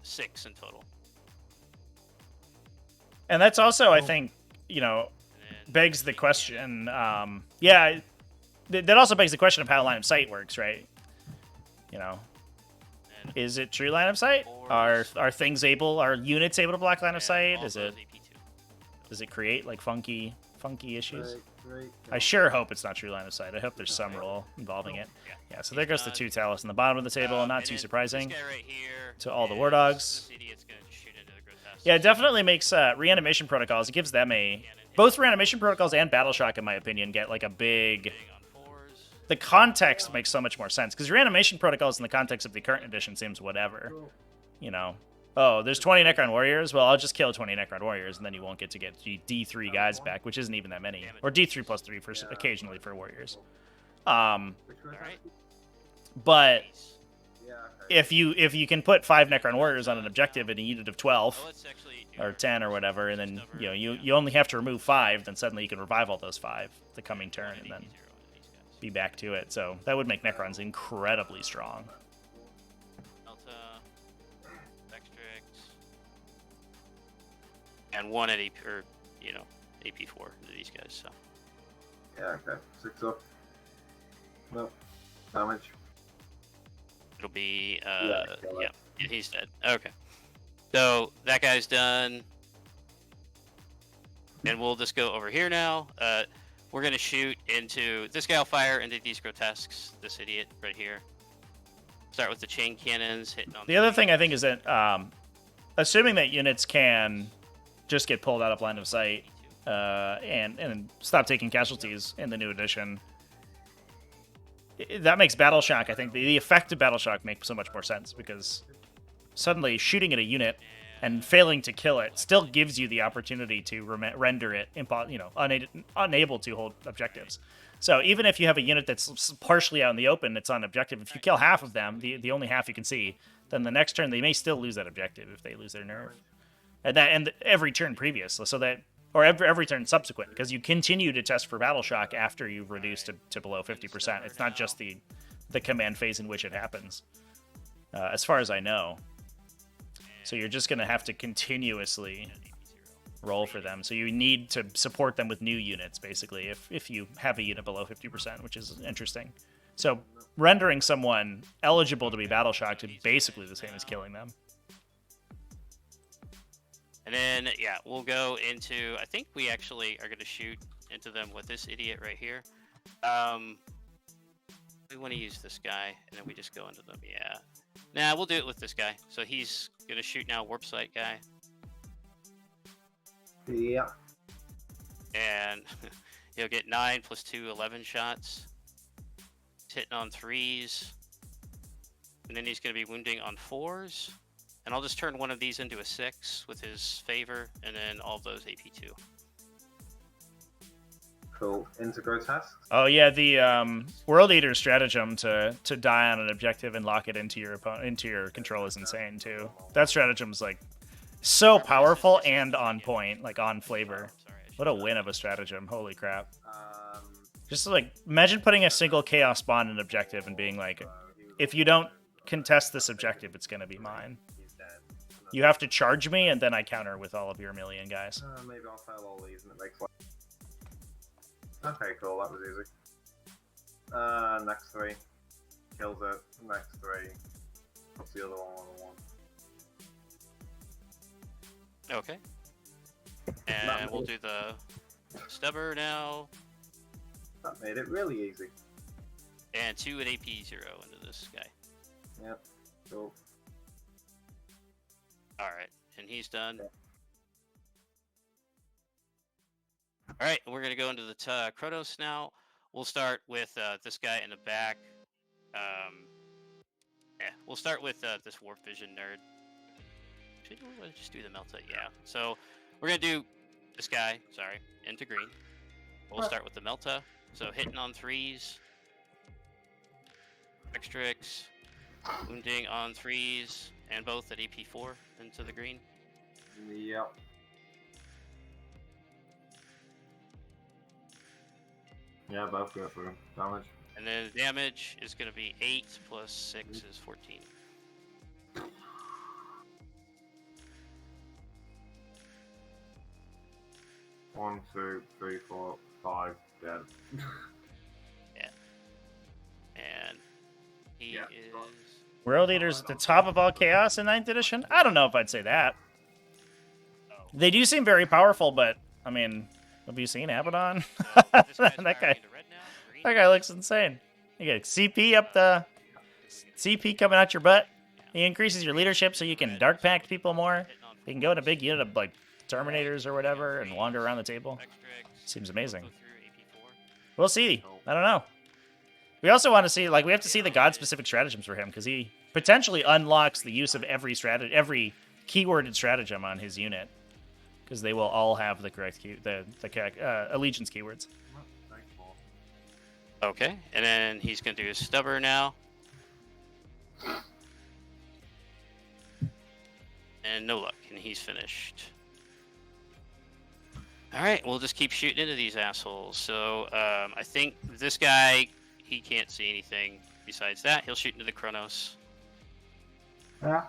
6 in total. And that's also, I think, you know, And then begs the question. Yeah, that also begs the question of how line of sight works, right? You know, and is it true line of sight? Are units able to block line of sight? all Is those it AP2. does it create like funky issues? Great. I sure hope it's not true line of sight. I hope there's some rule involving it. Yeah, so there goes the 2 Talus in the bottom of the table. Not And too then surprising. This guy right here to all the war dogs. this idiot's gonna just shoot into the grotesque. Yeah, it definitely makes reanimation protocols. It gives them both reanimation protocols and battle shock, in my opinion, get like a big. On 4s. The context makes so much more sense because reanimation protocols in the context of the current edition seems whatever. You know, oh, there's 20 Necron warriors. Well, I'll just kill 20 Necron warriors, and then you won't get to get D3 guys back, which isn't even that many, or D3 plus 3 for occasionally for warriors. Which one? Alright. But Yeah. Okay. if you can put 5 Necron warriors on an objective in a unit of 12 Well, let's actually do or 10 or whatever, and then Just you know over you only have to remove 5, then suddenly you can revive all those 5 the coming turn, and then AP0 into these guys. be back to it. So that would make Necrons incredibly strong. Delta, Vectrix, and 1 at AP, or you know, AP4 to these guys. So Yeah. Okay. 6 up. No damage. it'll be kill it. yeah, he's dead. Okay, so that guy's done, and we'll just go over here now. We're gonna shoot into this guy. Will fire into these grotesques. This idiot right here. Start with the chain cannons hitting on The other thing I think is that assuming that units can just get pulled out of line of sight and stop taking casualties in the new edition, that makes battle shock. I think the effect of battle shock makes so much more sense because suddenly shooting at a unit and failing to kill it still gives you the opportunity to render it unable to hold objectives. So even if you have a unit that's partially out in the open, it's on objective. If you kill half of them, the only half you can see, then the next turn they may still lose that objective if they lose their nerve, and every turn previous, so that or every turn subsequent, because you continue to test for battle shock after you've reduced to below 50%. It's not just the command phase in which it happens, as far as I know. So you're just going to have to continuously roll for them. So you need to support them with new units, basically, if you have a unit below 50%, which is interesting. So rendering someone eligible to be battle shocked is basically the same as killing them. And then, yeah, we'll go into... I think we actually are going to shoot into them with this idiot right here. We want to use this guy, and then we just go into them. Yeah. Nah, we'll do it with this guy. So he's going to shoot now, warp sight guy. Yeah. And he'll get 9 plus 2, 11 shots. He's hitting on 3s. And then he's going to be wounding on 4s. And I'll just turn one of these into a 6 with his favor, and then all of those AP2. Cool. Into grotesque. Oh yeah, the World Eater stratagem to die on an objective and lock it into your control is insane too. That stratagem's like so powerful and on point, like on flavor. What a win of a stratagem! Holy crap! Just like imagine putting a single chaos spawn in an objective and being like, if you don't contest this objective, it's gonna be mine. He's dead. You have to charge me, and then I counter with all of your million guys. Maybe I'll fail all these and it makes like... Okay, cool, that was easy. Next 3. Kills it. Next 3. What's the other one? Okay. And we'll do the stubber now. That made it really easy. And 2 at AP0 into this guy. Yep. Cool. Alright, and he's done. Alright, we're going to go into the Kronos now. We'll start with this guy in the back. Yeah, we'll start with this Warp Vision nerd. Should we just do the Melta? Yeah. So we're going to do this guy, into green. We'll start with the Melta. So hitting on 3s. Extrix. Wounding on 3s. And both at AP4 into the green. Yep. Yeah, both go for damage. And then the damage is going to be 8 plus 6 is 14. 1, 2, 3, 4, 5 dead. And he Yeah. is. World Eater's at the top of all chaos in 9th edition? I don't know if I'd say that. They do seem very powerful, but, I mean, have you seen Abaddon? So this guy's that firing guy into red now. Green. that guy looks insane. You get CP up the... CP coming out your butt. He increases your leadership so you can dark pact people more. You can go in a big unit of, like, Terminators or whatever and wander around the table. Seems amazing. We'll see. I don't know. We also want to see, like, we have to see the god-specific stratagems for him, because he potentially unlocks the use of every keyworded stratagem on his unit, because they will all have the correct allegiance keywords. Okay, and then he's going to do his stubber now. And no luck, and he's finished. Alright, we'll just keep shooting into these assholes. So, I think this guy, he can't see anything besides that. He'll shoot into the Chronos. Yeah.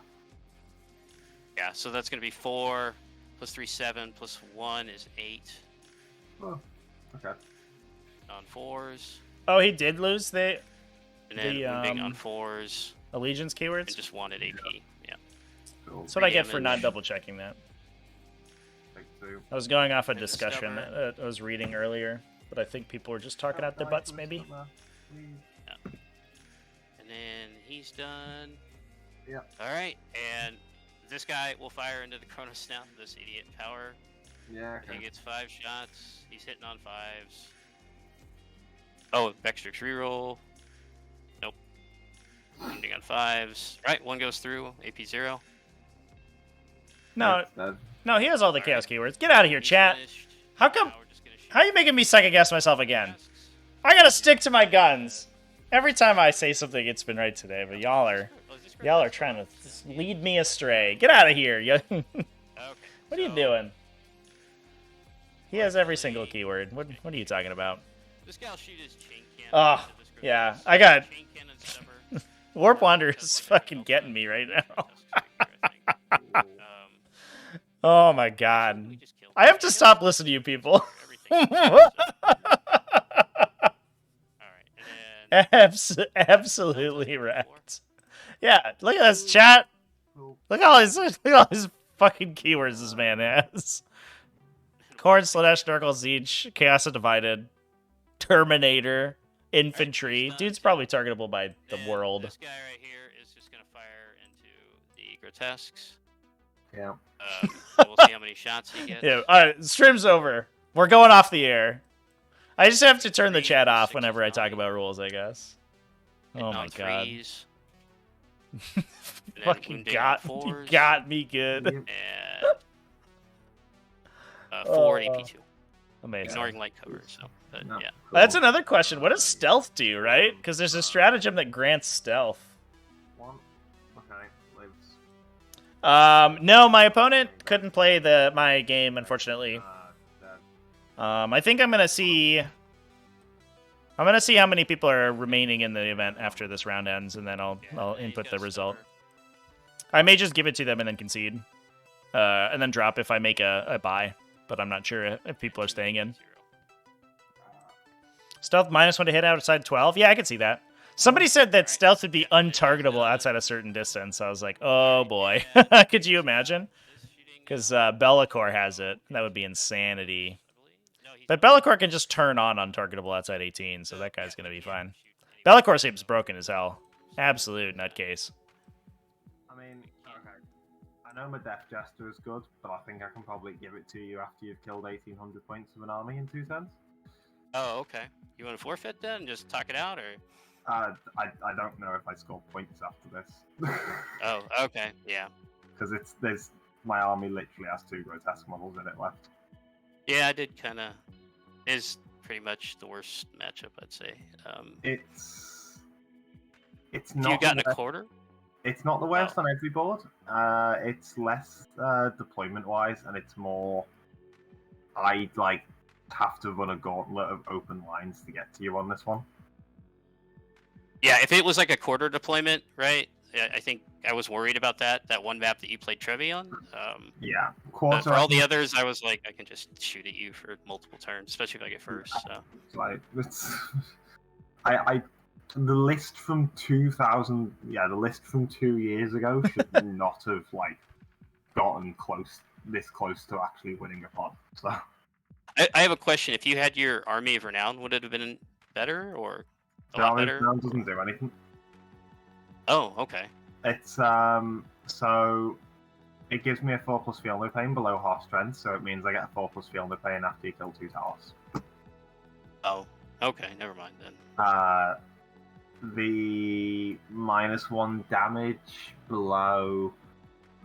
Yeah, so that's going to be 4, plus 3, 7, plus 1 is 8. Oh, okay. On 4s. Oh, he did lose the And then wounding on 4s. allegiance And keywords? just 1 at AP. Yeah. Cool. That's what I get for damage. not double-checking that. Take 2. I was going off a And the discussion stubborn. that I was reading earlier, but I think people were just talking out their butts, maybe. And then he's done. Yeah. Alright, and this guy will fire into the Chronos now, this idiot power. Yeah, He okay. gets 5 shots. He's hitting on 5s. Oh, Vextrix reroll. Nope. Ending on 5s. Right, 1 goes through. AP 0. No, Dead. no, he has all the chaos keywords. Get out of here, He's chat. finished. How come? Now we're just gonna shoot How are you making me second guess myself again? tasks. I gotta stick to my guns. Every time I say something, it's been right today, but y'all are trying to lead me astray. Get out of here. Okay. What are you doing? He has every single keyword. What are you talking about? This guy will shoot his chain cannon. Oh, into this group. yeah, I got- Chain cannon stubber. Warp Wander is fucking getting me right now. Oh my god. I have to stop listening to you people. Absolutely wrecked. Yeah, look at this chat. Look at all these fucking keywords this man has. Corn, Slanesh, Snorkel, Siege, Chaos Undivided, Terminator, Infantry. Dude's probably targetable by the world. This guy right here is just gonna fire into the grotesques. Yeah. So we'll see how many shots he gets. Yeah, alright, stream's over. We're going off the air. I just have to turn the chat off whenever I talk about rules, I guess. Hitting Oh my on god. 3s, and then Fucking wounding got, on you 4s, got me good. and 4 Oh. AP2. Amazing. Ignoring light cover, so but, No. yeah. That's another question. What does stealth do, right? Because there's a stratagem that grants stealth. 1. Okay. Lives. No, my opponent couldn't play my game, unfortunately. Dead. I think I'm gonna see how many people are remaining in the event after this round ends, and then I'll Yeah, he's input got the a result. stubber. I may just give it to them and then concede, and then drop if I make a buy. But I'm not sure if people are staying in. Stealth -1 to hit outside 12. Yeah, I can see that. Somebody said that stealth would be untargetable outside a certain distance. I was like, oh boy, could you imagine? Because Be'lakor has it. That would be insanity. But Be'lakor can just turn on untargetable outside 18, so that guy's going to be fine. Be'lakor seems broken as hell. Absolute nutcase. I mean, okay. I know my Death Jester is good, but I think I can probably give it to you after you've killed 1,800 points of an army in 2 turns. Oh, okay. You want to forfeit then and just talk it out, or? I don't know if I score points after this. Oh, okay, yeah. Because there's my army literally has 2 grotesque models in it left. Yeah, I did kind of. Is pretty much the worst matchup, I'd say. It's If not. you got in the a worst- quarter? It's not the worst on every board. It's less deployment wise, and it's more. I'd have to run a gauntlet of open lines to get to you on this one. Yeah, if it was like a quarter deployment, right? I think I was worried about that one map that you played Trevi on. Yeah, But quarter. for all the others, I was like, I can just shoot at you for multiple turns, especially if I get first. So Like it's, I the list from 2000, the list from 2 years ago should not have like gotten this close to actually winning a pod. So I have a question. If you had your Army of Renown, would it have been better or a the lot Army better? Renown doesn't do anything. Oh, okay. It's so it gives me a 4+ field no pain below half strength, so it means I get a 4+ field no pain after you kill 2 towers. Oh, okay. Never mind then. The -1 damage below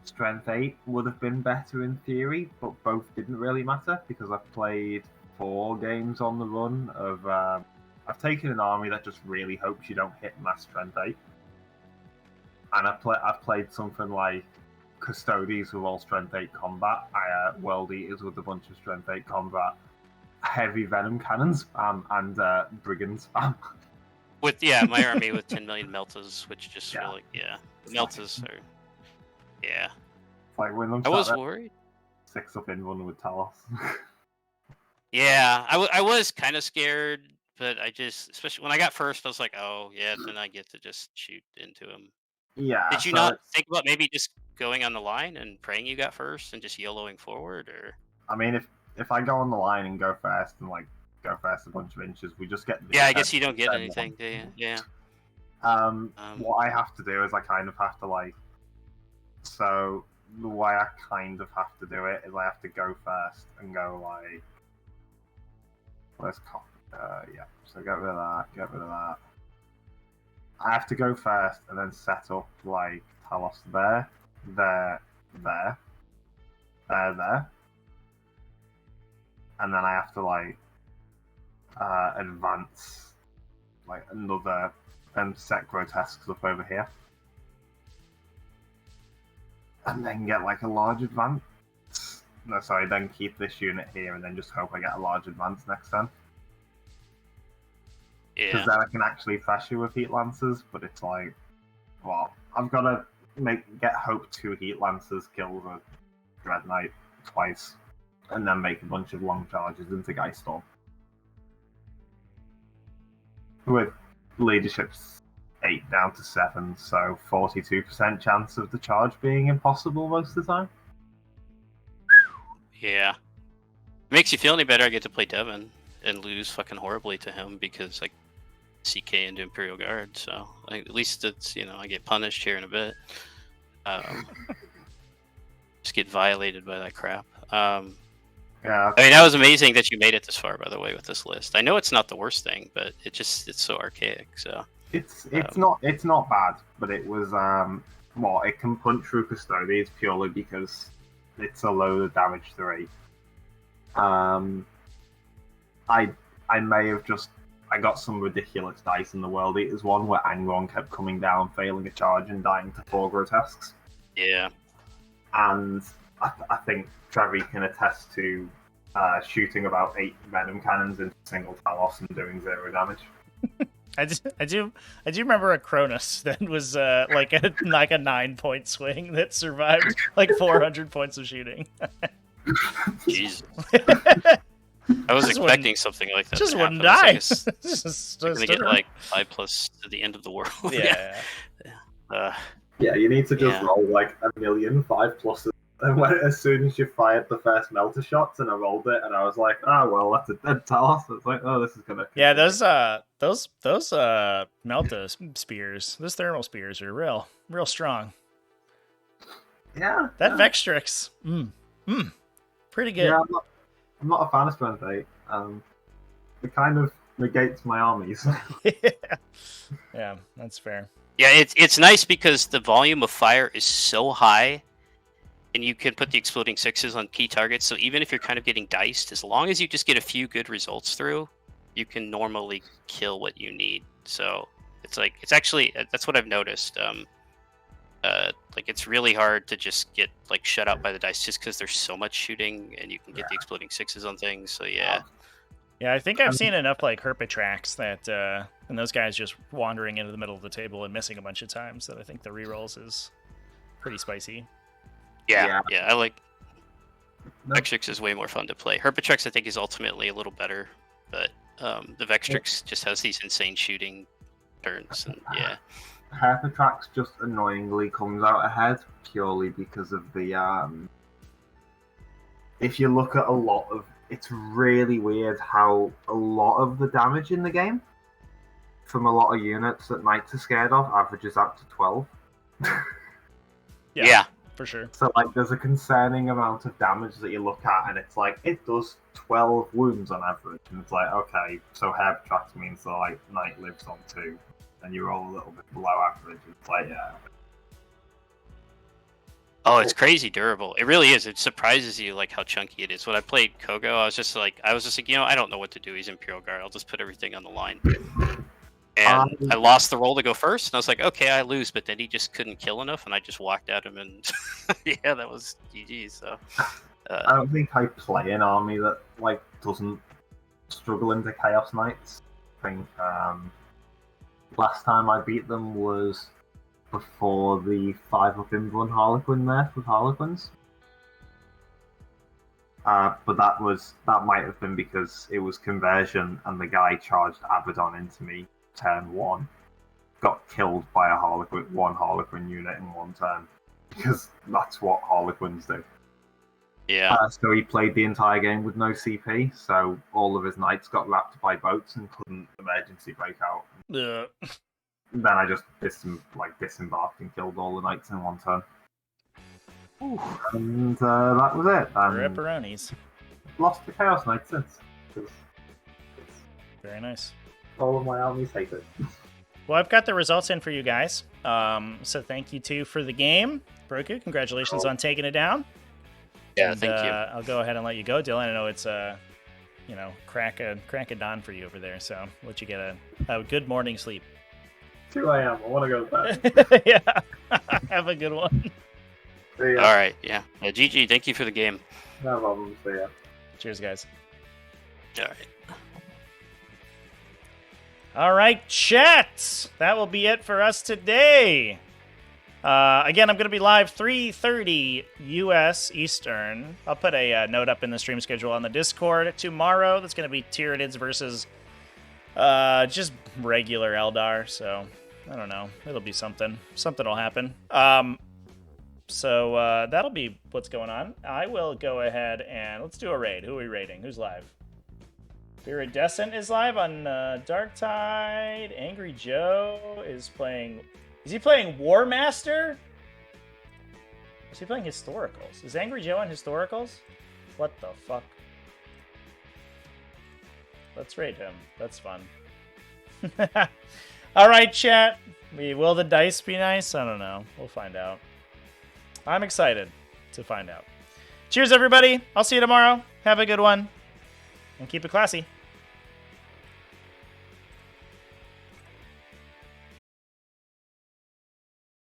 strength 8 would have been better in theory, but both didn't really matter because I've played 4 games on the run of. I've taken an army that just really hopes you don't hit mass strength 8, and I've played something like Custodes with all strength 8 combat, World Eaters with a bunch of strength 8 combat, heavy venom cannons and brigand spam. With my army with 10 million meltas, which just feel like meltas are Like when I was worried. 6 up in one with Talos. Yeah, I was kind of scared, but I just, especially when I got first, I was like, oh yeah, then I get to just shoot into him. Yeah. Did you not think about maybe just going on the line and praying you got first and just YOLOing forward, or? I mean, if I go on the line and go fast and like go fast a bunch of inches, we just get. Yeah, I guess you don't get anything, do you? Yeah. What I have to do is I kind of have to like. So the way I kind of have to do it is I have to go first and go like. Where's copy? So get rid of that. Get rid of that. I have to go first and then set up like Talos there, and then I have to like advance like another and set grotesques up over here, and then get like a large advance. No, sorry, then keep this unit here and then just hope I get a large advance next time. Because then I can actually thrash you with Heat Lancers, but it's like, well, I've got to get Hope 2 Heat Lancers kill the Dread Knight twice, and then make a bunch of long charges into Geistorm. With leadership's 8 down to 7, so 42% chance of the charge being impossible most of the time. Yeah. Makes you feel any better, I get to play Devin and lose fucking horribly to him because like CK into Imperial Guard, so like, at least it's, I get punished here in a bit. Just get violated by that crap. Yeah. I mean, that was amazing that you made it this far, by the way, with this list. I know it's not the worst thing, but it's so archaic. So it's not bad, but it was it can punch through Custodes purely because it's a low damage 3. I may have just got some ridiculous dice in the World Eaters one where Angron kept coming down, failing a charge, and dying to 4 grotesques. Yeah. And I think Trevi can attest to shooting about 8 venom cannons into single Talos and doing 0 damage. I do remember a Cronus that was like a 9-point swing that survived like 400 points of shooting. Jesus. I was expecting something like that. Just wouldn't die. Just gonna get like 5+ to the end of the world. Yeah. Yeah, you need to just roll like 1,000,000 5+. And as soon as you fired the first melter shots, and I rolled it, and I was like, "Oh well, that's a dead Talos." It's like, "Oh, this is gonna." Yeah, those Melta spears, those thermal spears are real strong. Yeah, that Vextrix, pretty good. Yeah, I'm not a fan of Strength 8. It kind of negates my armies. Yeah, that's fair. Yeah, it's nice because the volume of fire is so high. And you can put the exploding 6s on key targets, so even if you're kind of getting diced, as long as you just get a few good results through, you can normally kill what you need. So it's actually that's what I've noticed. Like it's really hard to just get like shut out by the dice just because there's so much shooting, and you can get the exploding 6s on things. So yeah. Yeah, I think I've seen enough like Herpitrax that And those guys just wandering into the middle of the table and missing a bunch of times. That I think the rerolls is pretty spicy. Yeah, I like No. Vectrix is way more fun to play. Herpatrix I think is ultimately a little better, but the Vectrix just has these insane shooting turns, and yeah. Herpatrax just annoyingly comes out ahead purely because of the if you look at a lot of, it's really weird how a lot of the damage in the game from a lot of units that Knights are scared of averages out to 12. Yeah. For sure. So like there's a concerning amount of damage that you look at and it's like it does 12 wounds on average, and it's like, okay, so Herpatrax means that like Knight lives on 2 and you roll a little bit below average. It's like, yeah. Oh, it's crazy durable. It really is. It surprises you like how chunky it is. When I played Kogo, I was just like, I don't know what to do. He's Imperial Guard. I'll just put everything on the line. And I lost the roll to go first, and I was like, okay, I lose. But then he just couldn't kill enough, and I just walked at him, and yeah, that was GG. So I don't think I play an army that like doesn't struggle into Chaos Knights. I think last time I beat them was before the 5-up Inbrun Harlequin nerf with Harlequins. But that might have been because it was conversion and the guy charged Abaddon into me turn 1, got killed by one Harlequin unit in 1 turn, because that's what Harlequins do. yeah. So he played the entire game with no CP, so all of his knights got wrapped by boats and couldn't emergency break out. Ugh. Then I just disembarked and killed all the knights in 1 turn. Ooh. And that was it. Pepperonis. Lost the Chaos Knight since. 'Cause Very nice. all of my armies hate it. Well, I've got the results in for you guys. So thank you two for the game. Broku, congratulations on taking it down. Yeah, And, thank you. I'll go ahead and let you go, Dylan. I know it's crack a dawn for you over there, so I'll let you get a good morning sleep. 2 a.m. I want to go to bed. Yeah. Have a good one. See ya. All right, yeah. GG, thank you for the game. No problem. See ya. Cheers, guys. All right. All right, chat. That will be it for us today. Again, I'm going to be live 3:30 U.S. Eastern. I'll put a note up in the stream schedule on the Discord tomorrow. That's going to be Tyranids versus just regular Eldar. So I don't know. It'll be something. Something will happen. So that'll be what's going on. I will go ahead and let's do a raid. Who are we raiding? Who's live? Iridescent is live on Dark Tide. Angry Joe is playing. Is he playing War Master? Is he playing Historicals? Is Angry Joe on Historicals? What the fuck? Let's raid him. That's fun. All right, chat. Will the dice be nice? I don't know. We'll find out. I'm excited to find out. Cheers, everybody. I'll see you tomorrow. Have a good one. And keep it classy.